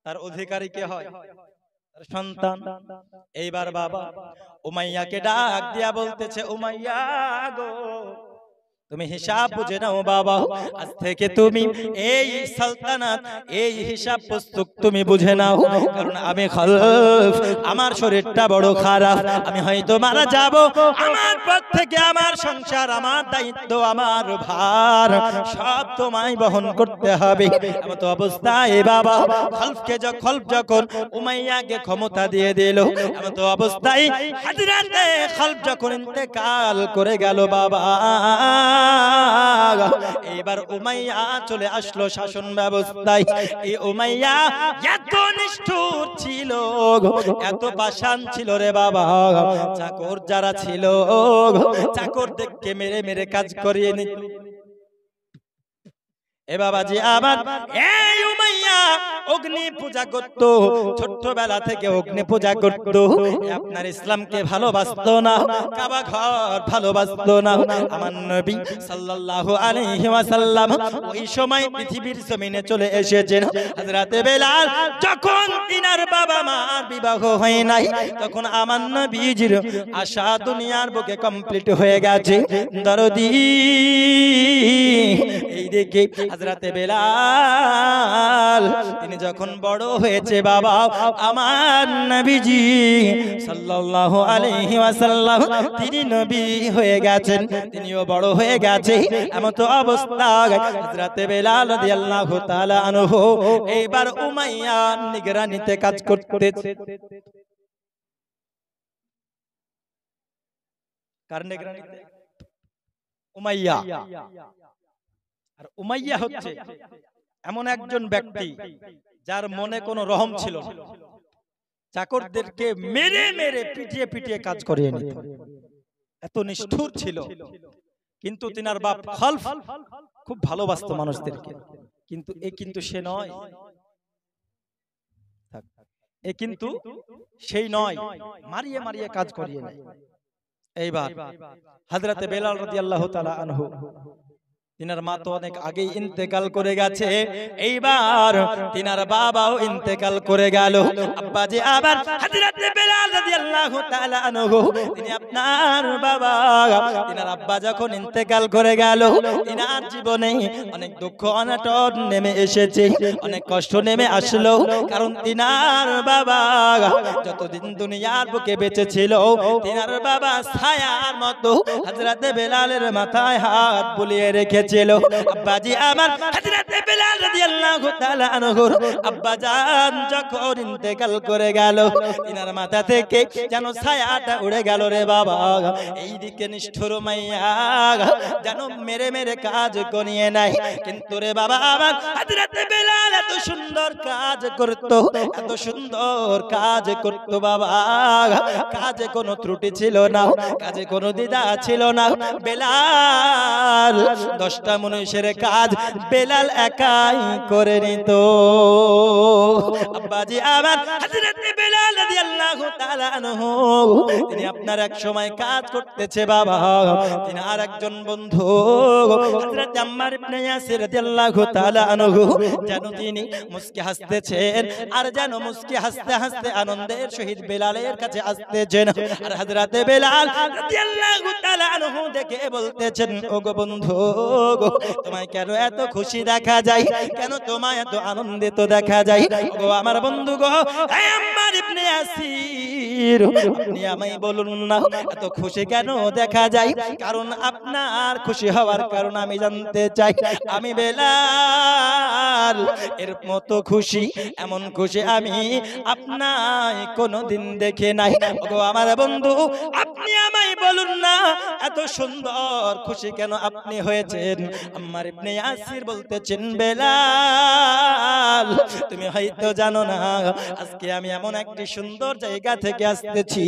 A: তার অধিকারী কে হয়? তার সন্তান। এইবার বাবা উমাইয়াকে ডাক দিয়া বলতেছে উমাইয়া গো তুমি হিসাব বুঝে নাও বাবা, আজ থেকে তুমি এই সালতানাত এই হিসাব পুস্তক তুমি বুঝে নাও, কারণ আমি খলফ আমার শরীরটা বড় খারাপ, আমি হয়তো মারা যাব, আমার পর থেকে আমার সংসার আমার দায়িত্ব আমার ভার সব তোমায় বহন করতে হবে। এমন তো অবস্থায় বাবা খলফ যখন উমাইয়াকে ক্ষমতা দিয়ে দিল, এমন তো অবস্থায় হযরতে খলফ যখন ইন্তেকাল করে গেল বাবা, এবার উমাইয়া চলে আসলো শাসন ব্যবস্থায়। এই উমাইয়া এত নিষ্ঠুর ছিল, এত পাষাণ ছিল রে বাবা, চাকর যারা ছিল চাকরদেরকে মেরে মেরে কাজ করিয়ে নিত। এ বাবাজি আবার এই উমাইয়া অগ্নি পূজা করত, ছোট্টবেলা থেকে অগ্নি পূজা করত। আপনার ইসলামকে ভালোবাসতো না, কাবা ঘর ভালোবাসতো না। আমার নবী সাল্লাল্লাহু আলাইহি ওয়াসাল্লাম ওই সময় পৃথিবীর জমিনে চলে এসেছেন। হযরতে বেলাল যখন তিনার বাবা মার বিবাহ হয় নাই, তখন আমার নবীজির আশা দুনিয়ার বুকে কমপ্লিট হয়ে গেছে। দরদি এই দেখে হযরতে বেলাল তিনি যখন বড় হয়েছে বাবা, আমার নবীজি সাল্লাল্লাহু আলাইহি ওয়াসাল্লাম তিনি নবী হয়ে গেছেন, তিনিও বড় হয়ে গেছে। এমন তো অবস্থা হযরতে বেলাল রাদিয়াল্লাহু তাআলা আনহু এইবার উমাইয়ার নিগরানিতে কাজ করতেছে। কার নিগরানিতে? উমাইয়া। আর উমাইয়া হচ্ছে এমন একজন ব্যক্তি যার মনে কোনো রহম ছিল না, চাকরদেরকে মেরে মেরে পিটিয়ে পিটিয়ে কাজ করিয়ে নিত, এত নিষ্ঠুর ছিল। কিন্তু তিনার বাপ খলফ খুব ভালোবাসতো মানুষদেরকে, কিন্তু কিন্তু সে নয়, কিন্তু সেই নয়, মারিয়ে মারিয়ে কাজ করিয়ে নেয়। এইবার হযরতে বেলাল রাদিয়াল্লাহু তাআলা আনহু, তিনার মা তো অনেক আগেই ইন্তেকাল করে গেছে, এইবার তিনার বাবাও ইন্তেকাল করে গেল। আব্বাজি আবার হযরতে বেলাল রাদিয়াল্লাহু তাআলা আনহু, তিনি আপনার বাবা, তিনার আব্বা যখন ইন্তেকাল করে গেল, তিনার জীবনে অনেক দুঃখ অনাটন নেমে এসেছে, অনেক কষ্ট নেমে আসলো। কারণ তিনার বাবা যতদিন দুনিয়ার বুকে বেঁচে ছিল, তিনার বাবা ছায়ার মতো হযরতে বেলালের মাথায় হাত বুলিয়ে রেখে ছিল। আব্বাজি আমার হযরতে বেলাল রাদিয়াল্লাহু তাআলা আনহুর আব্বাজান যখন ইন্তেকাল করে গেল, তিনার মাথা থেকে যেন ছায়াটা উড়ে গেল রে বাবা। এইদিকে নিষ্ঠুর মাইয়া যেন মেরে মেরে কাজ করিয়ে নাই, কিন্তু রে বাবা আমার হযরতে বেলাল এত সুন্দর কাজ করত, এত সুন্দর কাজ করত বাবা, কাজে কোনো ত্রুটি ছিল না, কাজে কোনো দ্বিধা ছিল না। বেলাল 10টা মানুষের কাজ বেলাল একাই করে নিত। আব্বাজি আমার হযরতে বেলাল রাদিয়াল্লাহু তাআলা আনহু, তিনি আপনার এক সময় কাজ করতেছে বাবা, তিনি আর একজন বন্ধু হযরতে আম্মার ইবনে ইয়াসির রাদিয়াল্লাহু তাআলা আনহু, যেন তিনি মুস্কি হাসতেছেন, আর যেন মুস্কি হাসতে হাসতে আনন্দের সহিত বেলালের কাছে আসতেছেন। আর হযরতে বেলাল রাদিয়াল্লাহু তাআলা আনহু দেখে বলতেছেন, ওগো বন্ধু, তোমায় কেন এত খুশি দেখা যায়, কেন তোমায় এত আনন্দিত দেখা যায়? ওগো আমার বন্ধু গো, হে আম্মার ইবনে ইয়াসির, আপনি আমায় বলুন না এত খুশি কেন দেখা যায়? কারণ আপনার খুশি হওয়ার কারণ আমি জানতে চাই। আমি বেলাল এর মতো খুশি, এমন খুশি আমি আপনায় কোনোদিন দেখে নাই। ওগো আমার বন্ধু, আপনি আমায় বলুন না এত সুন্দর খুশি কেন আপনি হয়েছেন? আম্মার ইবনে ইয়াসির বলতেছেন, বেলাল তুমি হয়তো জানো না, আজকে আমি এমন একটি সুন্দর জায়গা থেকে আসতেছি,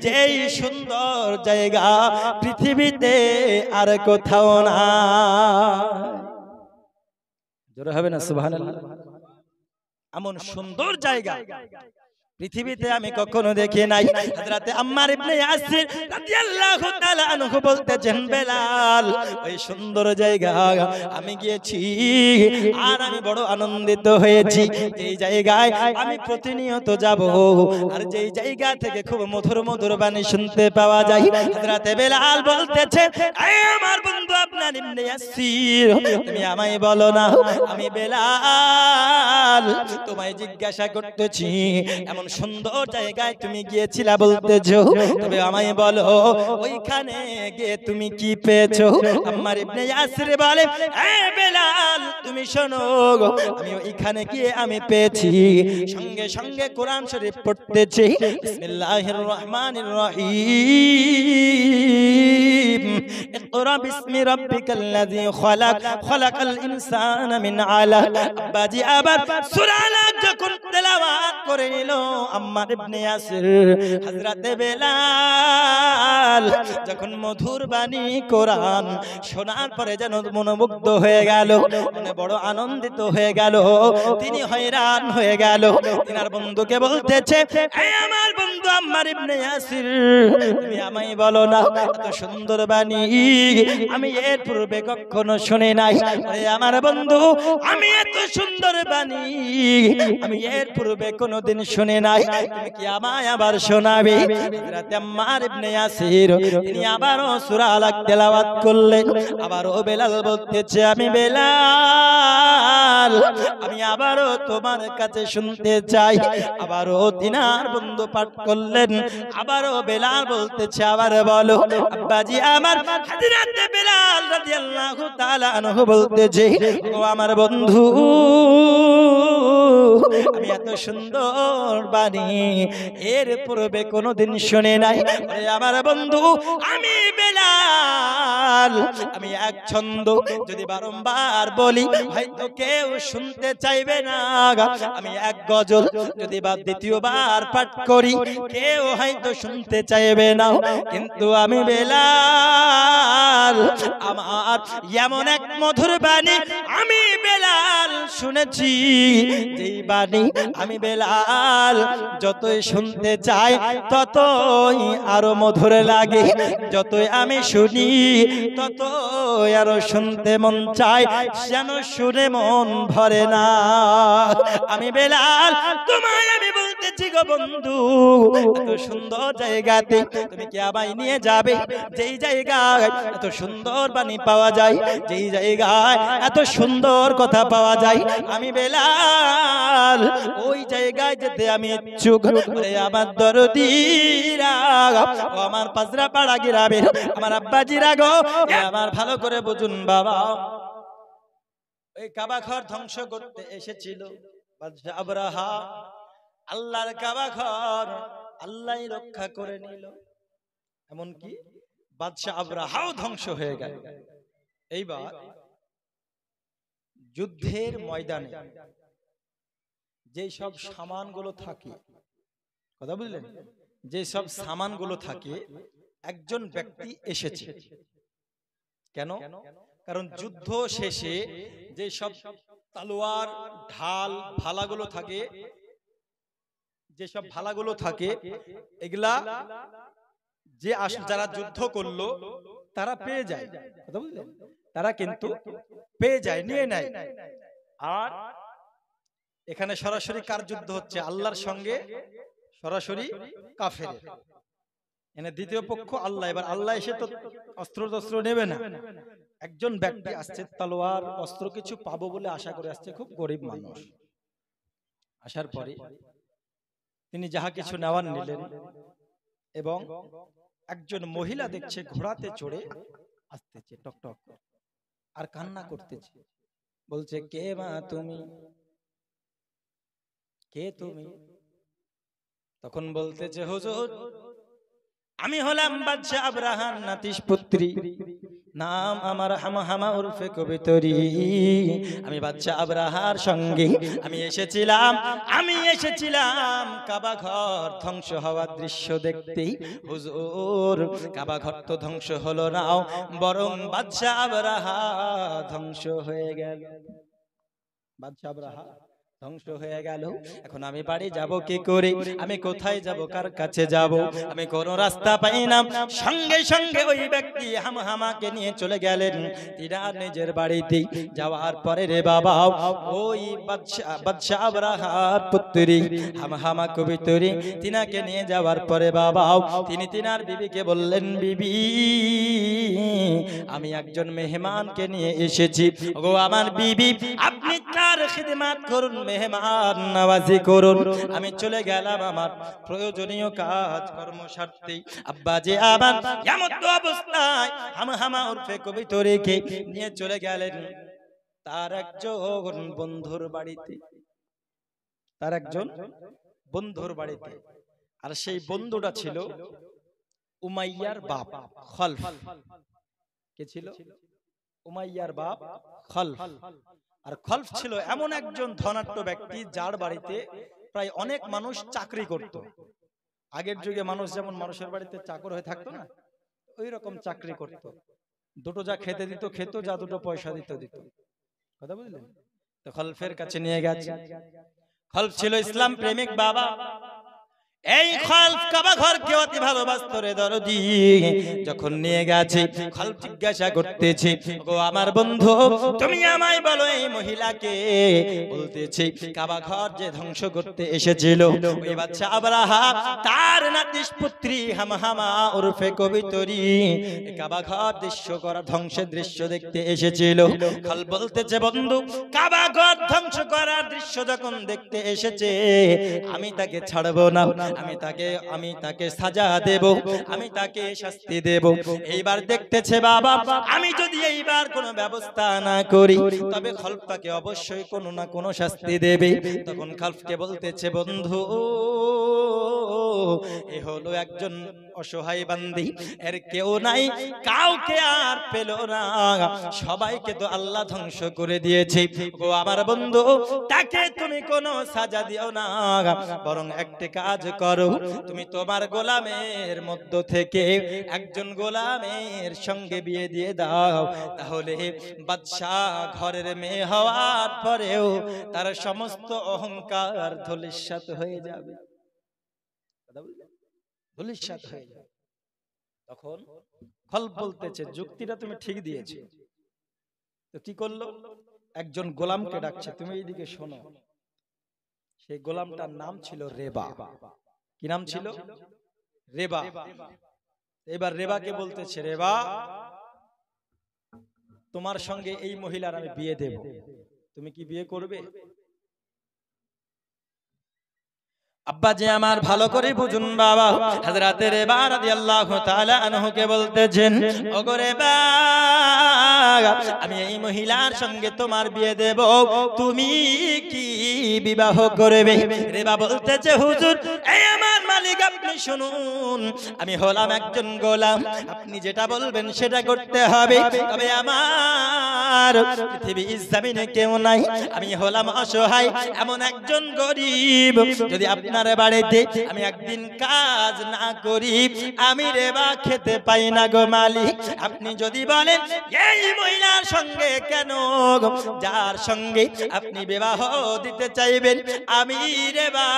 A: যেই সুন্দর জায়গা পৃথিবীতে আর কোথাও না। জোরে হবে না সুবহানাল্লাহ? এমন সুন্দর জায়গা পৃথিবীতে আমি কখনো দেখি নাই। হযরতে আম্মার ইবনে ইয়াসির রাদিয়াল্লাহু তাআলা আনহু বলতেছেন, বেলাল ওই সুন্দর জায়গা আমি গিয়েছি, আর আমি বড় আনন্দিত হয়েছি। এই জায়গায় আমি প্রতিনিয়ত যাব, আর যেই জায়গা থেকে খুব মধুর মধুর বাণী শুনতে পাওয়া যায়। হযরতে বেলাল বলতেছেন, এই আমার বন্ধু আপনার ইবনে ইয়াসির, তুমি আমায় বলো না, আমি বেলাল তোমায় জিজ্ঞাসা করতেছি, এমন সুন্দর জায়গায় তুমি গিয়েছিলা বলতেছো, তবে আমায় বলো ওইখানে গিয়ে তুমি কি পেয়েছো? আম্মার ইবনে ইয়াসির বলে, এ বেলাল তুমি শোনো, আমি ওইখানে গিয়ে আমি পেয়েছি। সঙ্গে সঙ্গে কোরআন শরীফ পড়তেছি, বিসমিল্লাহির রহমানির রহিম, ইকরা বিসমি রাব্বিকাল্লাযী খালাক, খালাকাল ইনসানা মিন আলাক। আব্বাজি আবার সূরা আলাক যখন তেলাওয়াত করে নিল আম্মার ইবনে ইয়াসির, হযরতে বেলাল যখন মধুর বাণী কোরআন শোনার পরে যেন মনোমুগ্ধ হয়ে গেল, মনে বড় আনন্দিত হয়ে গেল, তিনি হয়রান হয়ে গেল। তিনার বন্ধুকে বলতেছে, এই আমার বন্ধু আম্মার ইবনে ইয়াসির, তুমি আমায় বলো না এত সুন্দর বাণী আমি এর পূর্বে কখনো শুনি নাই। আরে আমার বন্ধু, আমি এত সুন্দর বাণী আমি এর পূর্বে কোনোদিন শুনি নাই, তুমি কি আমায় আবার শোনাবে? হযরত আম্মার ইবনে ইয়াসির তিনি আবারও সূরা আলাক তেলাওয়াত করলেন। আবারও বেলাল বলতেছে, আমি বেলাল আমি আবারও তোমার কাছে শুনতে চাই। আবারও তিনার বন্ধু পাঠ করলেন। আবারও বেলাল বলতেছে, আবার বলো। আব্বাজি আমার হযরত বেলাল রাদিয়াল্লাহু তাআলা আনহু বলতেছে, ও আমার বন্ধু, আমি এত সুন্দর বাণী এর পূর্বে কোনোদিন শুনে নাই। ওরে আমার বন্ধু, আমি বেলাল, আমি এক ছন্দ যদি বারংবার বলি হয়তো কেউ শুনতে চাইবে না। আমি এক গজল যদি বা দ্বিতীয়বার পাঠ করি কেউ হয়তো শুনতে চাইবে না। কিন্তু আমি বেলাল, আমার এমন এক মধুর বাণী আমি বেলাল শুনেছি, যেই বাণী আমি বেলাল যতই শুনতে চাই ততই আরো মধুর লাগে, যতই আমি শুনি ততই আরো শুনতে মন চায়, যেন শুনে মন ভরে না। আমি বেলাল, তোমায় আমি বলতেছি গো বন্ধু, এত সুন্দর জায়গাতে তুমি কি আমায় নিয়ে যাবে, যেই জায়গায় এত সুন্দর বাণী পাওয়া যায়, যেই জায়গায় এত সুন্দর কথা পাওয়া যায়। আমি বেলাল ওই জায়গায় যেতে আমি ইচ্ছুক। ওরে আমার দরদিরা, ও আমার পাজরা পাড়া গিরাবের আমার আব্বাজিরা গো, আমার ভালো করে বুঝুন বাবা, ওই কাবা ঘর ধ্বংস করতে এসেছিল বাদশা আবরাহা। আল্লাহর কাবা ঘর আল্লাহই রক্ষা করে নিল, এমনকি বাদশা আবরাহাও ধ্বংস হয়ে গেল। এইবার যুদ্ধের ময়দানে যে সব সামানগুলো থাকে, কথা বুঝলেন, যে সব সামানগুলো থাকে, একজন ব্যক্তি এসেছে। কেন? কারণ যুদ্ধ শেষে যে সব তলোয়ার, ঢাল, ভালাগুলো থাকে, যে সব ভালাগুলো থাকে, এগুলা যে যারা যুদ্ধ করলো তারা পেয়ে যায়, কথা বুঝলেন, তারা কিন্তু পেয়ে যায়, নিয়ে নেয়। আর এখানে সরাসরি কার যুদ্ধ হচ্ছে? আল্লাহর সঙ্গে সরাসরি কাফের। এনে দ্বিতীয় পক্ষ আল্লাহ। এবার আল্লাহ এসে তো অস্ত্র টস্ত্র নেবে না, একজন ব্যক্তি আসছে তলোয়ার অস্ত্র কিছু পাবো বলে আশা করে আসছে, খুব গরিব মানুষ। আসার পরে তিনি যাহা কিছু নেওয়ার নিলেন, এবং একজন মহিলা দেখছে ঘোড়াতে চড়ে আসতেছে টকটক আর কান্না করতেছে, বলছে কে মা তুমি, কে তুমি? তখন বলতেছে হুজুর আমি হলাম বাদশা আবরাহার নাতিশ পুত্রী, নাম আমার হামহামা উরফে কবিতরি। আমি বাদশা আবরাহার সঙ্গে আমি এসেছিলাম কাবা ঘর ধ্বংস হওয়ার দৃশ্য দেখতে। হুজুর কাবা ঘর তো ধ্বংস হলো না, বরং বাদশা আবরাহা ধ্বংস হয়ে গেল। বাদশা আবরাহা ধ্বংস হয়ে গেল। এখন আমি বাড়ি যাব কি করে? আমি কোথায় যাব? কার কাছে যাব? আমি কোনো রাস্তা পাই না। সঙ্গে সঙ্গে ওই ব্যক্তি হামহামাকে নিয়ে চলে গেলেন তিনার নিজের বাড়িতে। যাওয়ার পরে রে বাবা, ওই বাদশা আবরাহার পুত্রী হামহামা কবিতরি তিনাকে নিয়ে যাওয়ার পরে বাবা, তিনি তিনার বিবিকে বললেন, বিবি আমি একজন মেহমানকে নিয়ে এসেছি গো আমার বিবি, আপনি তার খিদমত করুন, মেহমান নওয়াজি করুন। আমি চলে গেলাম আমার প্রয়োজনীয় কাজ কর্ম সারতে। আব্বাজি আবার এমন অবস্থায় হামহামা উরফে কবিতরিকে নিয়ে চলে গেলেন তার একজন বন্ধুর বাড়িতে, তার একজন বন্ধুর বাড়িতে। আর সেই বন্ধুটা ছিল উমাইয়ার বাপ খলফ। কে ছিল? উমাইয়ার বাপ খলফ। আর খলফ ছিল এমন একজন ধনাঢ্য ব্যক্তি যার বাড়িতে প্রায় অনেক মানুষ চাকরি করত। আগের যুগে মানুষ যেমন মানুষের বাড়িতে চাকর হয়ে থাকতো না, ওই রকম চাকরি করত। দুটো যা খেতে দিত খেত, যা দুটো পয়সা দিত দিত। কথা বুঝলেন? তো খলফের কাছে নিয়ে গেছে। খলফ ছিল ইসলাম প্রেমিক বাবা। এই খলফ কাবা ঘরকে অতি ভালোবাসত রে দরদি। যখন নিয়ে গেছে খলফ জিজ্ঞাসা করতেছে, গো আমার বন্ধু তুমি আমায় বলো এই মহিলাকে, বলতেছে কাবা ঘর যে ধ্বংস করতে এসেছিল ওই বাদশা আবরাহা তার নাতিশ পুত্রী হামহামা উরফে কবিতরি কাবা ঘর ধ্বংসের দৃশ্য দেখতে এসেছিল। খলফ বলতেছে, বন্ধু কাবা ঘর ধ্বংস করার দৃশ্য যখন দেখতে এসেছে আমি তাকে ছাড়বো না, আমি তাকে সাজা দেব, আমি তাকে শাস্তি দেব। এইবার দেখতেছে বাবা, আমি যদি এইবার কোনো ব্যবস্থা না করি তবে খলফকে অবশ্যই কোনো না কোনো শাস্তি দেবে। তখন খলফকে বলতেছে, বন্ধু এ হলো একজন অসহায় বান্দি, এর কেউ নাই, কাউকে আর পেল না, সবাইকে তো আল্লাহ ধ্বংস করে দিয়েছে। ও আমার বন্ধু, তাকে তুমি কোনো সাজা দিও না, বরং একটা কাজ করো, তুমি তোমার গোলামের মধ্য থেকে একজন গোলামের সঙ্গে বিয়ে দিয়ে দাও, তাহলে বাদশাহ ঘরের মেয়ে হওয়ার পরেও তার সমস্ত অহংকার ধূলিসাৎ হয়ে যাবে, ধূলিসাৎ হয়ে যাবে। তখন খলফ বলতেছে, যুক্তিটা তুমি ঠিক দিয়েছো। তো কি করলো, একজন গোলামকে ডাকছে, তুমি এইদিকে শোনো। সেই গোলামটার নাম ছিল রেবা। কি নাম ছিল? রেবা। এবার রেবাকে বলতেছে, রেবা তোমার সঙ্গে এই মহিলার আমি বিয়ে দেব, তুমি কি বিয়ে করবে? আব্বা যে আমার ভালো করে বুঝুন বাবা, হযরত রেবা রাদিয়াল্লাহু তাআলা আনহুকে বলতেছেন, ওগো রেবা, আমি এই মহিলার সঙ্গে তোমার বিয়ে দেব, তুমি কি বিবাহ করবে? রেবা বলতেছে, হুজুর এই আমার মালিক, আপনি শুনুন, আমি হলাম একজন গোলাম, আপনি যেটা বলবেন সেটা করতে হবে, তবে আমার পৃথিবীর জমিনে কেউ নাই, আমি হলাম অসহায়, এমন একজন গরিব, যদি আপনার বাড়িতে আমি একদিন কাজ না করি আমি রেবা খেতে পাই না গো মালিক। আপনি যদি বলেন এই মহিলার সঙ্গে কেন, যার সঙ্গে আপনি বিবাহ দিতে চাইবেন, আমি রেবা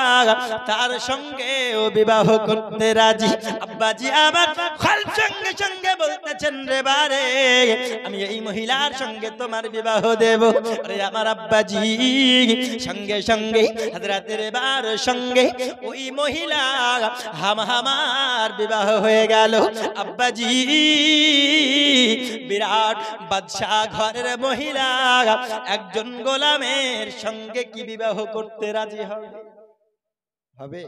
A: তার সঙ্গেও বিবাহ করতে রাজি। আব্বাজি আমার খল সঙ্গে সঙ্গে বলতেছেন, রেবা রে, আমি এই মহিলার সঙ্গে তোমার বিবাহ দেব। আরে আমার আব্বাজি সঙ্গে সঙ্গে হযরত রেবার সঙ্গে ওই মহিলা হামার বিবাহ হয়ে গেল। আব্বাজি বিরাট বাদশাহ ঘরের মহিলা একজন গোলামের সঙ্গে কি বিবাহ করতে রাজি হবে?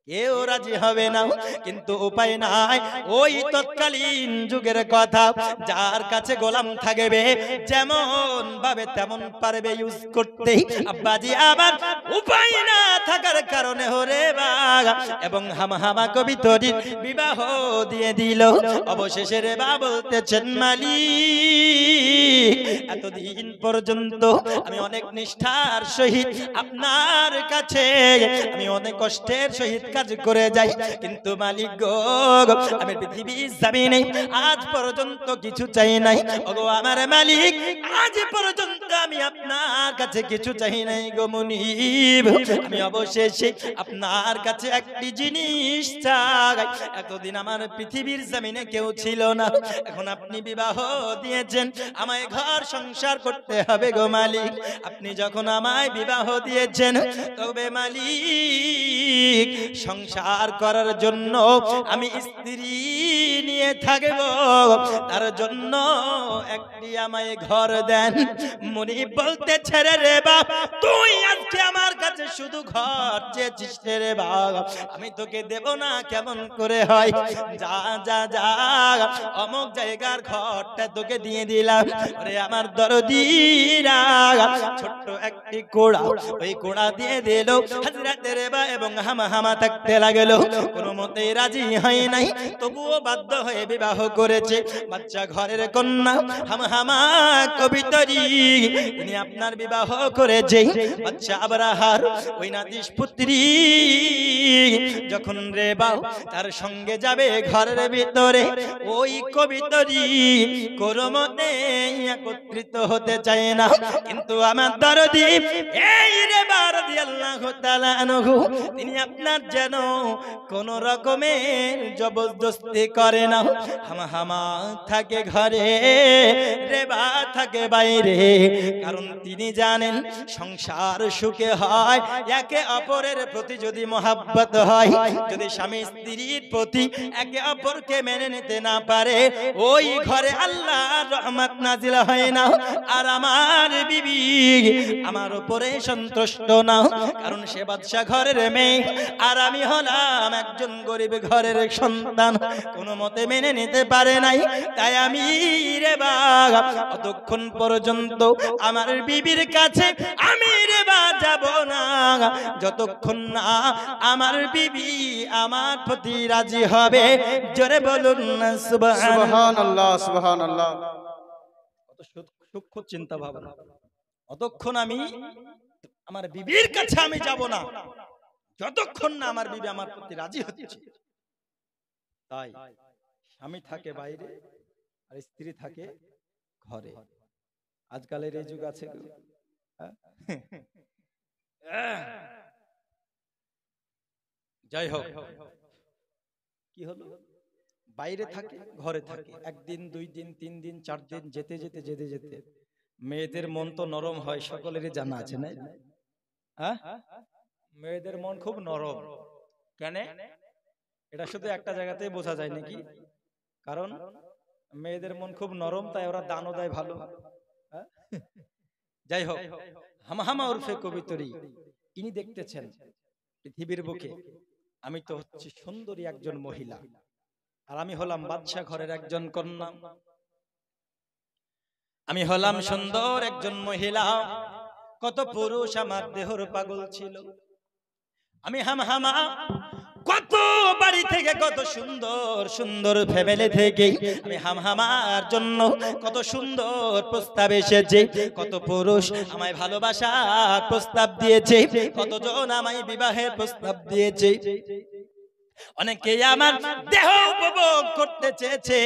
A: কেউ রাজি হবে না, কিন্তু উপায় নাই, ওই তৎকালীন যুগের কথা, যার কাছে গোলাম থাকবে যেমন ভাবে তেমন পারবে ইউজ করতে। আব্বাজি আবার উপায় না থাকার কারণে রেবা এবং হামা কবিতরির বিবাহ দিয়ে দিল। অবশেষে রেবা বলতেছেন, মালিক এতদিন পর্যন্ত আমি অনেক নিষ্ঠার সহিত আপনার কাছে, আমি অনেক কষ্টের সহিত কাজ করে যাই, কিন্তু মালিক গো, আমি পৃথিবীর জমিনে আজ পর্যন্ত কিছু চাই নাই। ওগো আমার মালিক, আজ পর্যন্ত আমি আপনার কাছে কিছু চাই নাই গো মুনিব, আমি অবশেষে আপনার কাছে একটি জিনিস চাই। এতদিন আমার পৃথিবীর জমিনে কেউ ছিল না, এখন আপনি বিবাহ দিয়েছেন, আমায় ঘর সংসার করতে হবে গো মালিক। আপনি যখন আমায় বিবাহ দিয়েছেন, তবে মালিক সংসার করার জন্য আমি স্ত্রী নিয়ে থাকব, তার জন্য একটি আমায় ঘর দেন। মুনিব বলতে ছেড়ে, রে বাপ তুই আজকে আমার কাছে শুধু ঘর চেয়েছিস রে বাপ, আমি তোকে দেব না কেমন করে হয়? যা যা যা, অমুক জায়গার ঘরটা তোকে দিয়ে দিলাম। আরে আমার দরদিরা ছোট্ট একটি কোড়া, ওই কোড়া দিয়ে দিল। হযরত রেবা এবং হামা থাকতে লাগলো, কোনো মতেই রাজি হয় নাই, তবুও বাধ্য হয়ে বিবাহ করেছে। বাচ্চা ঘরের কন্যা হামা কবিতরি, তিনি আপনার বিবাহ করেছে। বাচ্চা আবরাহার ওই নাতিশ পুত্রী, যখন রেবা তার সঙ্গে যাবে ঘরের ভিতরে, ওই কবিতরি কোনো মতে একত্রিত হতে চায় না। কিন্তু আমার দরদি এই রেবা রাদিয়াল্লাহু তাআলা আনহু, তিনি আপনার যেন কোন রকমের জবরদস্তি করে না। হামা থাকে ঘরে, রেবা থাকে বাইরে, কারণ তিনি জানেন সংসার সুখে হয় একে অপরের প্রতি যদি মহাব্বত হয়। যদি স্বামী স্ত্রীর প্রতি একে অপরকে মেনে নিতে না পারে, ওই ঘরে আল্লাহর রহমত নাজিল হয় না। আর আমার বিবি আমার উপরে সন্তুষ্ট না, কারণ সে বাদশা ঘরের মেয়ে আর আমি হলাম একজন গরিব ঘরের সন্তান, কোনো মতে মেনে নিতে পারে নাই। তাই আমি রে বাবা অতক্ষণ পর্যন্ত আমার বিবির কাছে আমি রে বা যাব না, যতক্ষণ না আমার বিবি আমার প্রতি রাজি হবে। জোরে বলুন না
B: সুবহানাল্লাহ, সুবহানাল্লাহ।
A: কত সূক্ষ্ম চিন্তা ভাবনা। অতক্ষণ আমি আমার বিবির কাছে আমি যাব না, যতক্ষণ না আমার বিবি আমার প্রতি রাজি হচ্ছে। তাই স্বামী থাকে বাইরে আর স্ত্রী থাকে ঘরে। আজকালের এই যুগ আছে, যাই হোক কি হলো, বাইরে থাকে ঘরে থাকে, একদিন দুই দিন তিন দিন চার দিন যেতে যেতে যেতে যেতে মেয়েদের মন তো নরম হয়, সকলেরই জানা আছে না? মেয়েদের মন খুব নরম। কেন? এটা শুধু একটা জায়গাতেই বোঝা যায় নাকি? কারণ মেয়েদের মন খুব নরম, তাই ওরা দানও দেয় ভালো। যাই হোক, হামা উর্ফে কবিতরী ইনি দেখতেছেন পৃথিবীর বুকে আমি তো হচ্ছি সুন্দরী একজন মহিলা, আর আমি হলাম বাদশা ঘরের একজন কন্যা। আমি হলাম সুন্দর একজন মহিলা, কত পুরুষ আমার দেহর পাগল ছিল। আমি হামা কত বাড়ি থেকে, কত সুন্দর সুন্দর ফ্যামিলি থেকে আমি হামার জন্য কত সুন্দর প্রস্তাব এসেছে, কত পুরুষ আমায় ভালোবাসার প্রস্তাব দিয়েছে, কতজন আমায় বিবাহের প্রস্তাব দিয়েছে। অনেকে আমার দেহ উপভোগ করতে চেয়েছে,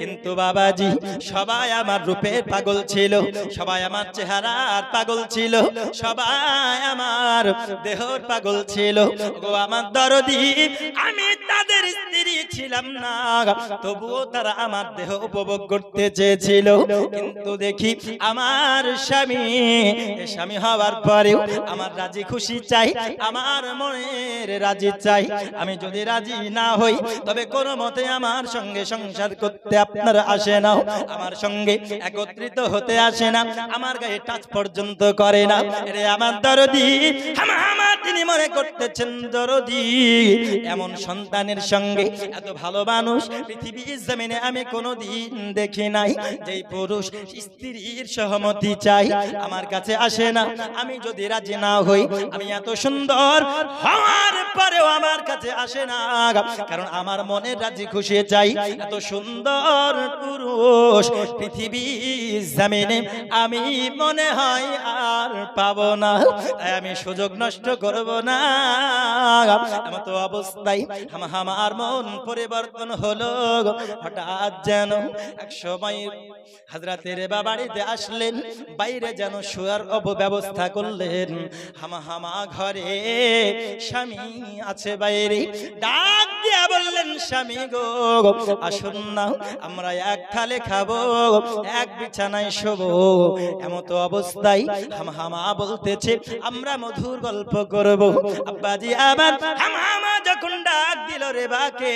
A: কিন্তু বাবাজি সবাই আমার রূপের পাগল ছিল, সবাই আমার চেহারার পাগল ছিল, সবাই আমার দেহর পাগল ছিল। গো আমার দরদি, আমি তাদের স্ত্রী ছিলাম না, তবুও তারা আমার দেহ উপভোগ করতে চেয়েছিল। কিন্তু দেখি আমার স্বামী হওয়ার পরেও আমার রাজি খুশি চাই, আমার মনের রাজি চাই। আমি যদি রাজি না হই তবে কোনো মতে আমার সঙ্গে সংসার করতে আপনার আসে না, আমার সঙ্গে একত্রিত হতে আসে না, আমার গায়ে টাচ পর্যন্ত করে না। রে আমার দরদি, হামা তিনি মনে করতেছেন দরদি এমন সন্তানের সঙ্গে এত ভালো মানুষ পৃথিবীর জমিনে আমি কোনোদিন দেখি নাই। যেই পুরুষ স্ত্রীর সহমতি চাই আমার কাছে আসে না, আমি যদি রাজি না হই, আমি এত সুন্দর হওয়ার পরেও আমার কাছে আসে না, কারণ আমার মনে রাজি খুশি চাই। এত সুন্দর পুরুষ পৃথিবীর জমিনে আমি মনে হয় আর পাবো না, তাই আমি সুযোগ নষ্ট করব না। এমন তো অবস্থায় আমার মন পরিবর্তন হলো। হঠাৎ যেন এক সময় হযরতের বাড়িতে আসলেন, বাইরে যেন শোয়ার অপব্যবস্থা করলেন। হামা ঘরে, স্বামী আছে বাইরে, ডাক দিয়া বললেন, স্বামী গো আসুন না, আমরা এক থালে খাবো, এক বিছানায় শোবো। এমত অবস্থায় হামা বলতেছে আমরা মধুর গল্প করব। আব্বাজি আবার হামা যখন ডাক দিল রেবাকে,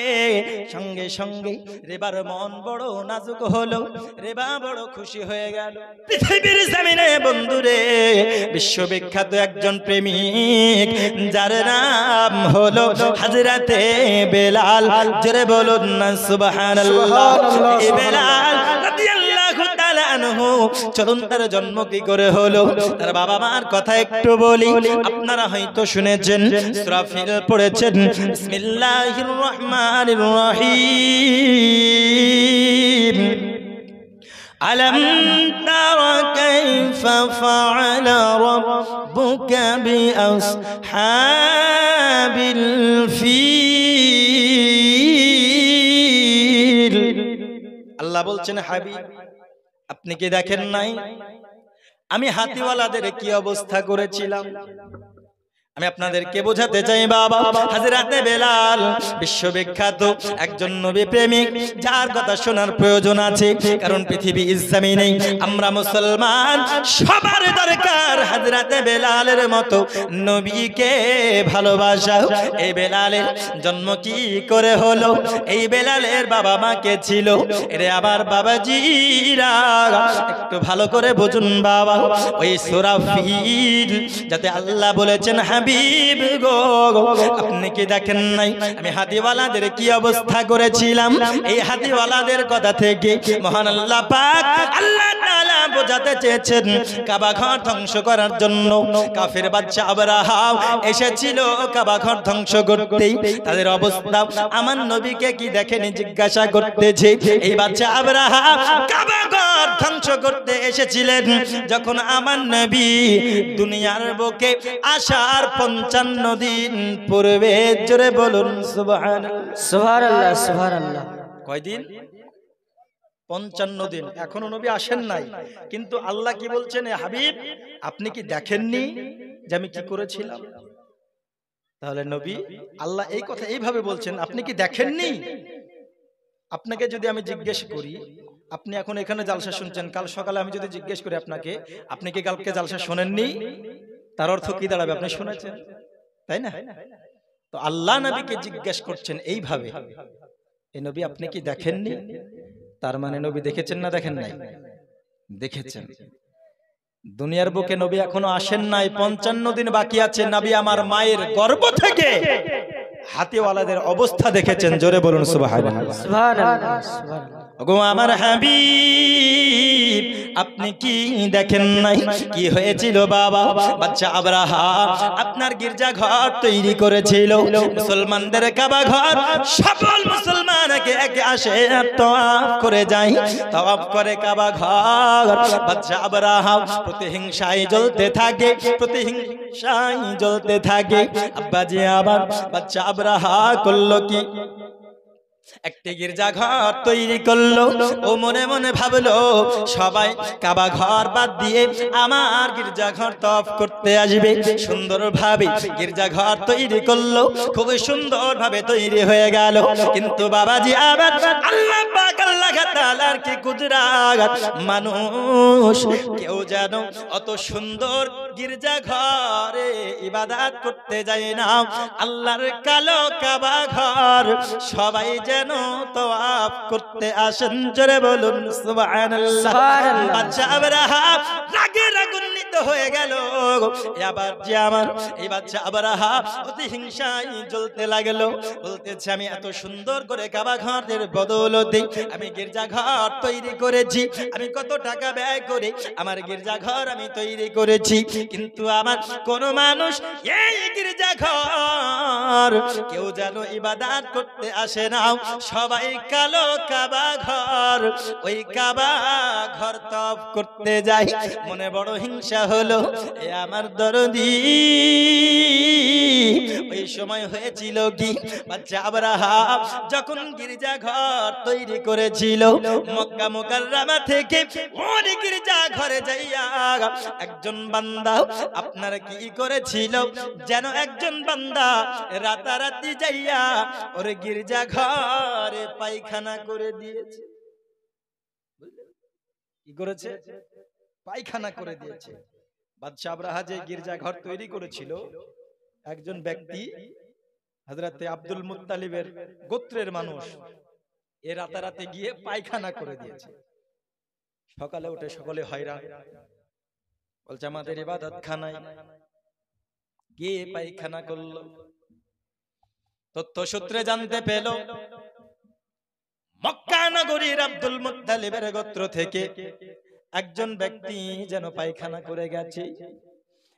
A: সঙ্গে সঙ্গে রেবার মন বড় নাজুক হলো, রেবা বড় খুশি হয়ে গেল। পৃথিবীর জমিনে বন্ধুরে বিশ্ববিখ্যাত একজন প্রেমিক, যার নাম হলো হযরতে বেলাল। জোরে বলুন না সুবহানাল্লাহ। এই বেলাল রাদিয়াল্লাহু তাআলা আনহু, চলুন তার জন্ম কি করে হলো, তার বাবা মার কথা একটু বলি। আপনারা হয়তো শুনেছেন, সূরা ফিল পড়েছেন, বিসমিল্লাহির রহমানির রহিম। ألم تر كيف فعل ربك بأصحاب الفيل। আল্লাহ বলছেন, হাবিব আপনি কি দেখেন নাই আমি হাতিওয়ালাদের কি অবস্থা করেছিলাম? আমি আপনাদেরকে বোঝাতে চাই বাবা, হযরতে বেলাল বিশ্ববিখ্যাত একজন নবী প্রেমিক, যার কথা শোনার প্রয়োজন আছে। কারণ পৃথিবী ইসলামী নেই, আমরা মুসলমান, সবার দরকার হযরতে বেলালের মতো নবীকে ভালোবাসা। এই বেলালের জন্ম কি করে হলো? এই বেলালের বাবা মা কে ছিল? এরে আবার বাবাজিরা একটু ভালো করে বুঝুন বাবা। ওই সূরা ফিল, যাতে আল্লাহ বলেছেন হাবিব গো আপনি কি দেখেন নাই আমি হাতিওয়ালাদের কি অবস্থা করেছিলাম? এই হাতিওয়ালাদের কথা থেকে মহান আল্লাহ পাক আল্লাহ তাআলা বোঝাতে চেয়েছেন কাবা ঘর ধ্বংস করার জন্য কাফের বাদশা আবরাহা এসেছিল কাবা ঘর ধ্বংস করতে। তাদের অবস্থা আমার নবীকে কি দেখেনি জিজ্ঞাসা করতেছে। এই বাদশা আবরাহা কাবা ঘর ধ্বংস করতে এসেছিলেন যখন আমার নবী দুনিয়ার বুকে আসার 55 দিন পূর্বে। জোরে বলুন সুবহানাল্লাহ।
C: সুবহানাল্লাহ সুবহানাল্লাহ।
A: কয়দিন? 55 দিন। এখনো নবী আসেন নাই, কিন্তু আল্লাহ কি বলছেন, এ হাবিব আপনি কি দেখেননি যে আমি কি করেছিলাম? তাহলে নবী আল্লাহ এই কথা এইভাবে বলছেন, আপনি কি দেখেননি? আপনাকে যদি আমি জিজ্ঞেস করি, আপনি এখন এখানে জালসা শুনছেন, কাল সকালে আমি যদি জিজ্ঞেস করি আপনাকে, আপনি কি কালকে জালসা শোনেননি? তার অর্থ কি দাঁড়াবে? আপনি শুনেছেন, তাই না? তো আল্লাহ নবীকে জিজ্ঞেস করছেন এইভাবে, এ নবী আপনি কি দেখেননি? তার মানে নবী দেখেছেন না দেখেন নাই? দেখেছেন। দুনিয়ার বুকে নবী এখনো আসেন নাই, 55 দিন বাকি আছে। নবী আমার মায়ের গর্ভ থেকে হাতিওয়ালাদের অবস্থা দেখেছেন। জোরে বলুন সুবহানাল্লাহ।
C: সুবহানাল্লাহ সুবহানাল্লাহ।
A: ওগো আমার হাবিব আপনি কি দেখেন নাই কি হয়েছিল বাবা? বাদশা আবরাহা আপনার গির্জা ঘর তৈরি করেছিল, মুসলমানদের কাবা ঘর, সকল মুসলমানকে একে আসে তওয়াফ করে যায়, তওয়াফ করে কাবা ঘর। বাদশা আবরাহা প্রতিহিংসায় জ্বলতে থাকে, প্রতিহিংসায় জ্বলতে থাকে। আব্বাজি আবার বাদশা আবরাহা করলো কি? একটি গির্জা ঘর তৈরি করলো। ও মনে মনে ভাবলো সবাই কাবা ঘর বাদ দিয়ে আমার গির্জা ঘর তওয়াফ করতে আসবে। সুন্দরভাবে গির্জা ঘর তৈরি করলো, খুব সুন্দরভাবে তৈরি হয়ে গেল। কিন্তু বাবাজি আবার আল্লাহ পাক আল্লাহ তাআলার কি কুদরত, মানুষ কেউ যেন অত সুন্দর গির্জা ঘরে ইবাদত করতে যায় না। আল্লাহর কালো কাবা ঘর সবাই যেন তওয়াফ করতে আসেন। জোরে বলুন সুবহানাল্লাহ। বাদশা আবরাহা রাগে রাগান্বিত হয়ে গেল। এবার যে আমার এই বাদশা আবরাহা প্রতিহিংসায় জ্বলতে লাগলো, বলতেছে আমি এত সুন্দর করে কাবা ঘরের বদৌলতে আমি গির্জা ঘর তৈরি করেছি, আমি কত টাকা ব্যয় করে আমার গির্জা ঘর আমি তৈরি করেছি, কিন্তু আমার কোন মানুষ এই গির্জা ঘর কেউ যেন ইবাদত করতে আসে না। সবাই কালো কাবা ঘর, ওই কাবা ঘর তওয়াফ করতে যায়। মনে বড় হিংসা হলো, এ আমার দরদি। ওই সময় হয়েছিল কি? বাদশা আবরাহা যখন গির্জা ঘর তৈরি করেছিল, মক্কা মুকাররমা থেকে ওই গির্জা ঘরে যাইয়া একজন বান্দা আপনার কি করেছিল? যেন একজন বান্দা রাতারাতি যাইয়া ওর গির্জা ঘরে পায়খানা করে দিয়েছে। কি করেছে? পায়খানা করে দিয়েছে। বাদশা আবরাহা যে গির্জা ঘর তৈরি করেছিল, একজন ব্যক্তি হযরতে আব্দুল মুত্তালিবের গোত্রের মানুষ, এ রাতারাতি গিয়ে পায়খানা করে দিয়েছে। সকালে উঠে সকলে হয়রান, বলছে আমাদের ইবাদত খানায় গিয়ে পায়খানা করলো। তথ্য সূত্রে জানতে পেল মক্কা নগরীর আব্দুল মুত্তালিবের গোত্র থেকে একজন ব্যক্তি যেন পায়খানা করে গেছে।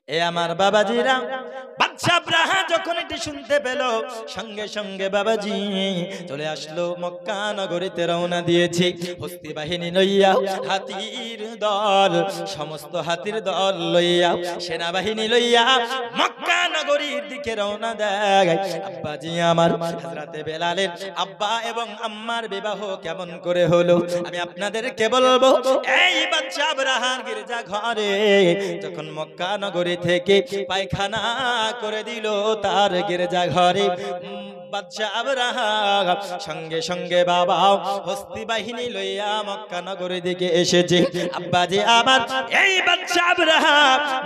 A: এ আমার বাবাজিরা, বাদশা আবরাহা যখন এটি শুনতে পেল, সঙ্গে সঙ্গে বাবাজি চলে আসলো মক্কা নগরীতে রওনা দিয়েছে। হস্তি বাহিনী লইয়া, হাতির দল, সমস্ত হাতির দল লইয়া, সেনাবাহিনী লইয়া মক্কা নগরীর দিকে রওনা দেয়। আব্বাজি আমার হযরতে বেলালের আব্বা এবং আম্মার বিবাহ কেমন করে হলো আমি আপনাদেরকে বলবো। এই বাদশা আবরাহার গির্জা ঘরে যখন মক্কা নগরী নগরী থেকে পায়খানা করে দিল তার গির্জা ঘরে। বাদশা আবরাহা সঙ্গে সঙ্গে বাবা হস্তি বাহিনী লইয়া মক্কা নগরীর দিকে এসেছে। আব্বাজি আবার এই বাদশা আবরাহা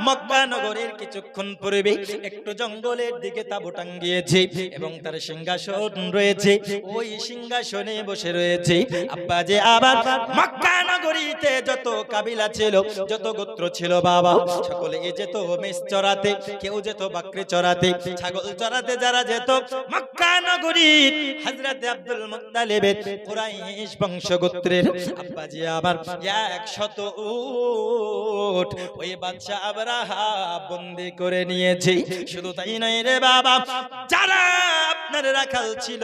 A: মক্কা নগরীর কিছুক্ষণ পূর্বে একটু জঙ্গলের দিকে তাঁবু টাঙ্গিয়েছে এবং তার সিংহাসন রয়েছে, ওই সিংহাসনে বসে রয়েছে। আব্বাজি আবার মক্কা নগরীতে যত কাবিলা ছিল, যত গোত্র ছিল বাবা, সকলে যেত মেষ চড়াতে, কেউ যেত বাকরি চড়াতে, ছাগল চড়াতে। যারা যেত মক্কা নগরীর হযরত আব্দুল মুত্তালিবের কুরাইশ বংশগোত্রের আব্বাজি আবার 100 উট ওই বাদশা আবরাহা বন্দী করে নিয়েছে। শুধু তাই নয় রে বাবা, যারা আপনার রাখাল ছিল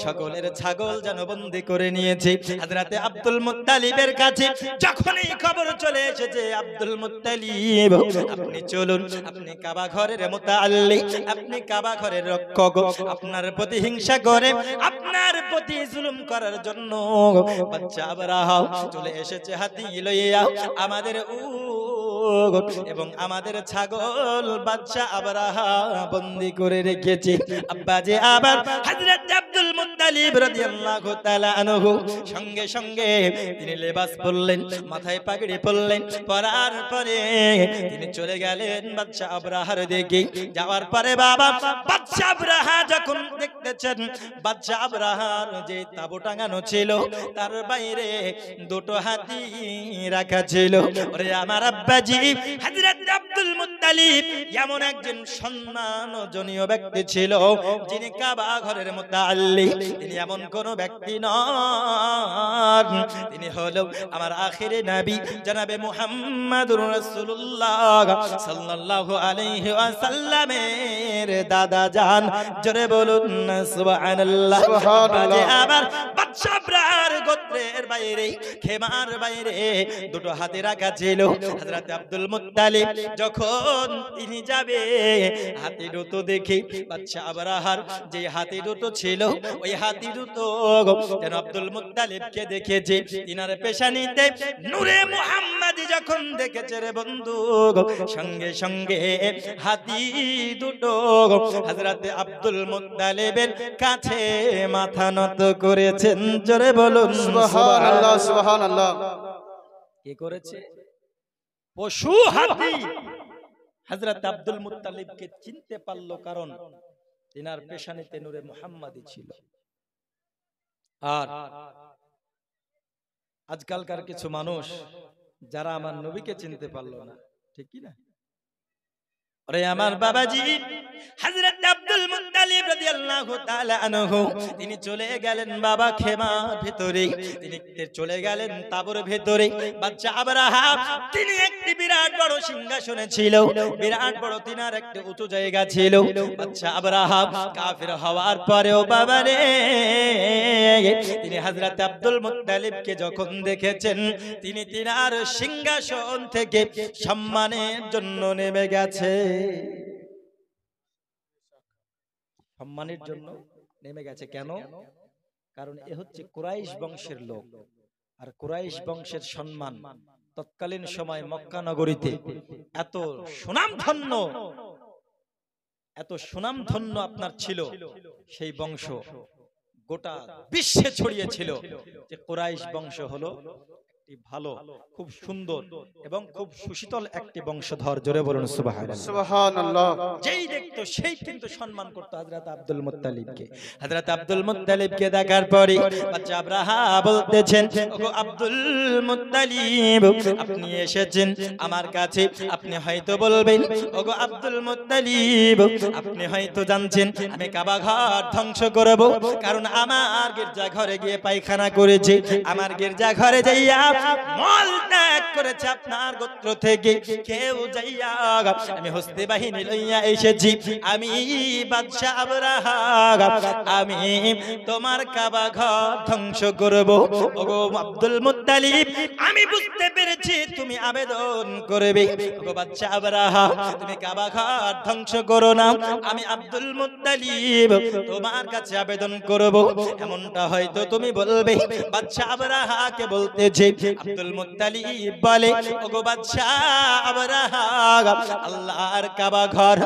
A: সকলের ছাগল যেন বন্দী করে নিয়েছে। হযরত আব্দুল মুত্তালিবের কাছে যখনই খবর চলে এসেছে, আব্দুল মুত্তালিব আপনি চলুন, আপনি কাবা ঘরের মুতাআল্লি, আপনি কাবা ঘরের রক্ষক, আপনার প্রতি হিংসা করে, আপনার প্রতি জুলুম করার জন্য বাদশা আবরাহা চলে এসেছে হাতি লইয়া আমাদের উট এবং আমাদের ছাগল বাদশা আবরাহা বন্দী করে রেখেছে। আব্বাজি আবার হযরত আব্দুল মুত্তালিব রাদিয়াল্লাহু তাআলা আনহু সঙ্গে সঙ্গে তিনি লেবাস পরলেন, মাথায় পাগড়ি পরলেন, পরার পরে তিনি চলে গেলেন বাদশা আবরাহার দিকে। যাওয়ার পরে বাবা বাদশা আবরাহা যখন দেখতেছেন বাদশা আবরাহার যে তাঁবু টাঙানো ছিল তার বাইরে দুটো হাতি রাখা ছিল। ওরে আমার আব্বাজি হযরত আব্দুল মুত্তালিব এমন একজন সম্মানজনীয় ব্যক্তি ছিল যিনি কাবা ঘরের মুতাআল্লি, তিনি এমন কোন ব্যক্তি নন, তিনি হলো আমার আখিরে নবী জনাবে মুহাম্মাদুর রাসূলুল্লাহ সাল্লাল্লাহু আলাইহি ওয়াসাল্লামের দাদা জান। জোরে বলুন সুবহানাল্লাহ। সুবহানাল্লাহ। আবার বাদশা আবরাহার গোত্রের বাইরে, খেমার বাইরে দুটো হাতি রাখা ছিল। হযরত আব্দুল মুত্তালিব যখন তিনি যাবে হাতি দুটো দেখে বাদশা আবরাহার যে হাতি দুটো ছিল ওই হাতি দুটো যেন আব্দুল মুত্তালিবকে দেখেছে। তিনার পেশানিতে নূরে মুহাম্মাদি যখন দেখেছে রে বন্ধু, সঙ্গে সঙ্গে হাতি দুটো হযরত আব্দুল মুত্তালিবের কাছে মাথা নত করেছেন। জোরে বলুন
B: সুবহানাল্লাহ, সুবহানাল্লাহ।
A: কি করেছে? পশু হাতি হযরত আব্দুল মুত্তালিবকে চিনতে পারলো, কারণ তিনার পেশানিতে নূরে মুহাম্মাদি ছিল। আর আজকালকার কিছু মানুষ যারা আমার নবীকে চিনতে পারলো না, ঠিক কি না? ওরে আমার বাবাজি হযরত আব্দুল মুত্তালিব রাদিয়াল্লাহু তাআলা আনহু তিনি চলে গেলেন বাবা খেমার ভিতরে, তিনি চলে গেলেন তাঁবুর ভিতরে। বাদশা আবরাহা তিনি একটি বিরাট বড় সিংহাসনে ছিল, বিরাট বড় তিনার একটি উঁচু জায়গা ছিল। বাদশা আবরাহা কাফির হওয়ার পরেও বাবারে তিনি হযরত আব্দুল মুত্তালিবকে যখন দেখেছেন, তিনি তিনার সিংহাসন থেকে সম্মানের জন্য নেমে গেছে, সম্মানের জন্য নেমে গেছে। কেন? কারণ এ হচ্ছে কুরাইশ বংশের লোক, আর কুরাইশ বংশের সম্মান তৎকালীন সময় মক্কা নগরীতে এত সুনামধন্য, এত সুনামধন্য আপনার ছিল, সেই বংশ গোটা বিশ্বে ছড়িয়েছিল যে কুরাইশ বংশ হলো ভালো, খুব সুন্দর এবং খুব সুশীতল একটি বংশধর। জোরে বলুন সুবহানাল্লাহ।
B: সুবহানাল্লাহ।
A: যেই দেখতো সেই কিন্তু সম্মান করতো হযরত আব্দুল মুত্তালিবকে। হযরত আব্দুল মুত্তালিবকে দেখার পরে বাদশা আবরাহা বলতেছেন, ওগো আব্দুল মুত্তালিব আপনি এসেছেন আমার কাছে, আপনি হয়তো বলবেন ওগো আব্দুল মুত্তালিব আপনি হয়তো জানছেন আমি কাবা ঘর ধ্বংস করব, কারণ আমার গির্জা ঘরে গিয়ে পায়খানা করেছে, আমার গির্জা ঘরে যাইয়া মল ত্যাগ করেছে আপনার গোত্র থেকে কেউ যাইয়া, আমি হস্তি বাহিনী লইয়া এসেছি, আমি বাদশা আবরাহা আমি তোমার কাবা ঘর ধ্বংস করব। ওগো আব্দুল মুত্তালিব আমি বুঝতে পেরেছি তুমি আবেদন করবে, ওগো বাদশা আবরাহা তুমি কাবা ঘর ধ্বংস করো না, আমি আব্দুল মুত্তালিব তোমার কাছে আবেদন করব, এমনটা হয়তো তুমি বলবে। বাদশা আবরাহাকে বলতেছে, আব্দুল মুত্তালিব বলে ওগো বাদশা আবরাহা আল্লাহর কাবা ঘর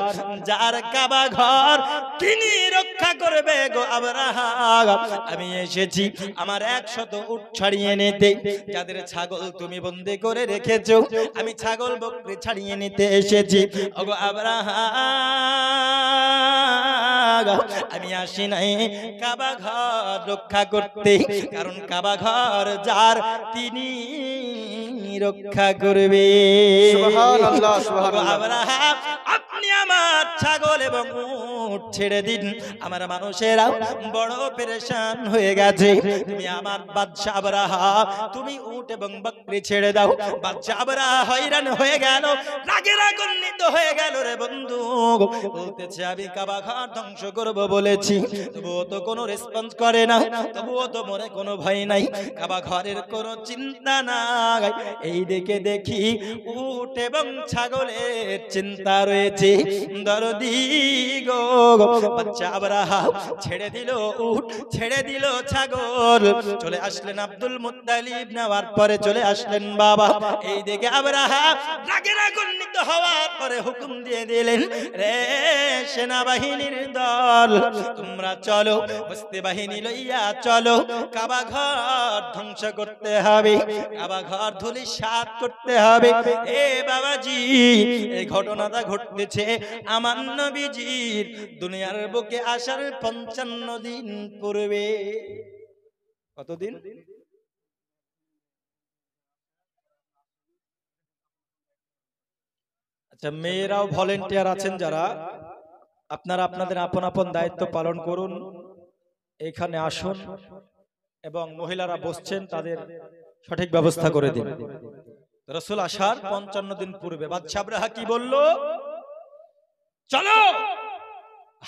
A: যার কাবা ঘর তিনি রক্ষা করবে গো আবরাহা আমি এসেছি আমার 100 উট ছাড়িয়ে নিতে যাদের ছাগল তুমি বন্দী করে রেখেছো আমি ছাগল বকরি ছাড়িয়ে নিতে এসেছি ওগো আবরাহা আমি আসি নাই কাবা ঘর রক্ষা করতে কারণ কাবা ঘর যার তিনি রক্ষা করবে
B: সুবহানাল্লাহ সুবহানাল্লাহ
A: আবরাহা আপনি আমার ছাগল এবং উট ছেড়ে দিন আমার মানুষেরা বড় পেরেশান হয়ে গেছে তুমি আমার বাদশা আবরাহা তুমি উট এবং বকরি ছেড়ে দাও বাদশা আবরাহা হয়রান হয়ে গেল রাগে রাগান্বিত হয়ে গেল রে বন্ধু বলতেছে আমি কাবা ঘর ধ্বংস করব বলেছি তবুও তো কোনো রেসপন্স করে না তবুও তো মরে কোনো ভয় নাই কাবা ঘরের কোনো চিন্তা নাই এই দেখে দেখি উট এবং ছাগলের চিন্তা রয়েছে দরদি গো বাদশা আবরাহা ছেড়ে দিল উট ছেড়ে দিল ছাগল চলে আসলেন আব্দুল মুত্তালিব নেওয়ার পরে চলে আসলেন বাবা এই দেখে আবরাহা রাগে রাগান্বিত হওয়ার পরে হুকুম দিয়ে দিলেন রে সেনাবাহিনীর দল তোমরা চলো বস্তি বাহিনী লইয়া চলো কাবা ঘর ধ্বংস করতে হবে কাবা ঘর ধূলিসাৎ করতে হবে এ বাবাজি এই ঘটনাটা ঘটতেছে আমার নবীজির দুনিয়ার বুকে আসার 55 দিন পূর্বে কতদিন আচ্ছা মেয়েরাও ভলেন্টিয়ার আছেন যারা আপনারা আপনাদের আপন আপন দায়িত্ব পালন করুন এখানে আসুন এবং মহিলারা বসছেন তাদের সঠিক ব্যবস্থা করে দিন রাসূল আসার 55 দিন পূর্বে বাদশা আবরাহা কি বলল চলো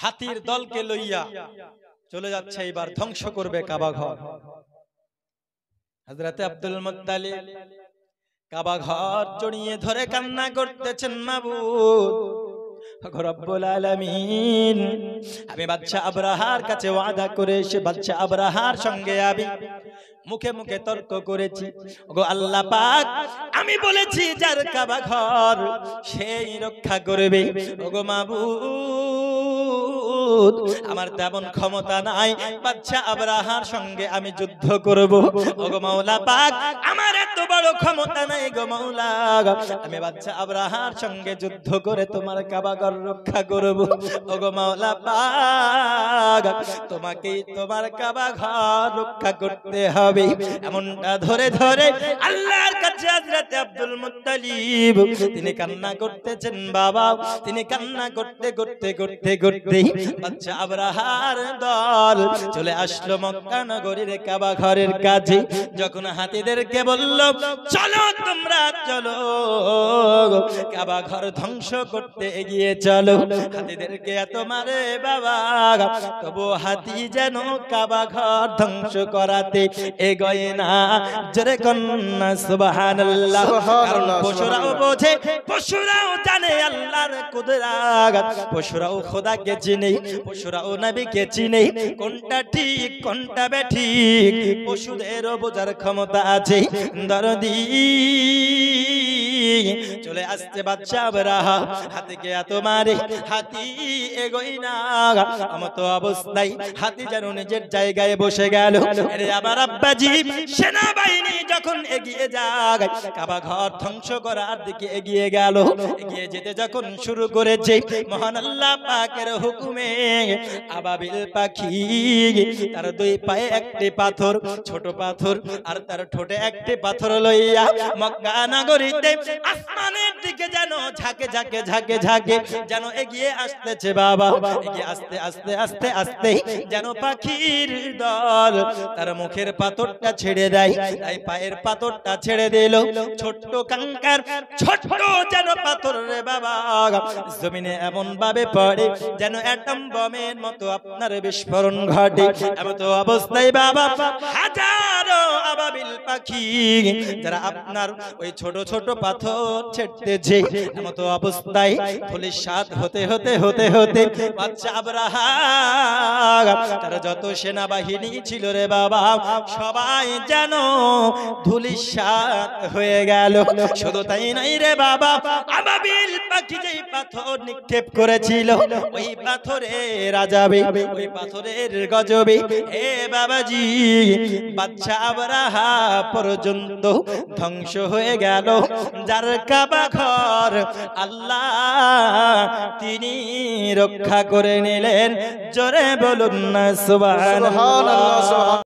A: হাতির দলকে লইয়া চলে যাচ্ছে এবার ধ্বংস করবে কাবা ঘর হযরতে আব্দুল মুত্তালিব কাবা ঘর জড়িয়ে ধরে কান্না করতেছেন মাবুদ রব্বুল আলামিন আমি বাদশা আবরাহার কাছে ওয়াদা করে এসে বাদশা আবরাহার সঙ্গে আমি মুখে মুখে তর্ক করেছি ওগো আল্লাহ পাক আমি বলেছি যার কাবা ঘর সেই রক্ষা করবে ওগো মাবুদ আমার তেমন ক্ষমতা নাই বাদশা আবরাহার সঙ্গে আমি যুদ্ধ করব ওগো মাওলা পাক আমার এত বড় ক্ষমতা নাই গো মাওলা আমি বাদশা আবরাহার সঙ্গে যুদ্ধ করে তোমার কাবা ঘর রক্ষা করব ওগো মাওলা পাক তোমাকেই তোমার কাবা ঘর রক্ষা করতে হবে এমনটা ধরে ধরে আল্লাহর কাছে হযরত আব্দুল মুত্তালিব তিনি কান্না করতেছেন বাবা তিনি কান্না করতে করতে করতে করতে বাদশা আবরাহার দল চলে আসলো মক্কা নগরীর কাবা ঘরের কাছে যখন হাতিদেরকে বলল চলো তোমরা চলো কাবা ঘর ধ্বংস করতে এগিয়ে চলো হাতিদেরকে এত মারে বাবা তবু হাতি যেন কাবা ঘর ধ্বংস করাতে এগোয় না জোরে কন্না সুবহানাল্লাহ কারণ পশুরাও বোঝে পশুরাও জানে আল্লাহর কুদরত পশুরাও খোদাকে চিনে পশুরাও নবীকে চিনে কোনটা ঠিক কোনটা বেঠিক পশুদেরও বোঝার ক্ষমতা আছে দরদি চলে আসছে বাদশা আবরাহা হাতিকে এত মারে হাতি এগোয় না আমতো অবস্থায় হাতি যেন নিজের জায়গায় বসে গেল আরে আমার আব্বাজি সেনাবাহিনী যখন এগিয়ে যায় কাবা ঘর ধ্বংস করার দিকে এগিয়ে গেল এগিয়ে যেতে যখন শুরু করেছে মহান আল্লাহ পাকের হুকুমে আবাবিল পাখি তার দুই পায়ে একটি পাথর ছোট পাথর আর তার ঠোঁটে একটি পাথর লইয়া মক্কা নগরীতে আসমানের দিকে যেন ঝাঁকে ঝাঁকে ঝাঁকে ঝাঁকে যেন এগিয়ে আসতেছে বাবা এগিয়ে আস্তে আস্তে আস্তে আস্তে যেন পাখির দল তার মুখের পাথরটা ছেড়ে দেয় তাই পায়ের পাথরটা ছেড়ে দিল ছোট্ট কাঙ্কার ছোট্ট যেন পাথর রে বাবা জমিনে এমন ভাবে পড়ে যেন অ্যাটম বোমের মতো আপনার বিস্ফোরণ ঘটে এমন তো অবস্থায় বাবা হাজারো আবাবিল পাখি যারা আপনার ওই ছোট ছোট পাথর ছেড়তেছে এমতো অবস্থায় ধূলিসাৎ হতে হতে হতে হতে বাচ্চা আব্রাহা তার যত সেনাবাহিনী ছিল রে বাবা সবাই যেন ধূলিসাৎ হয়ে গেল। শুধু তাই নাই রে বাবা, আবাবিল পাখি যেই পাথর নিক্ষেপ করেছিল ওই পাথরের আযাবে, ওই পাথরের গজবে হে বাবাজি বাচ্চা আব্রাহা পর্যন্ত ধ্বংস হয়ে গেল। যার কাবা ঘর আল্লাহ তিনি রক্ষা করে নিলেন। জোরে বলুন না সুবহানাল্লাহ।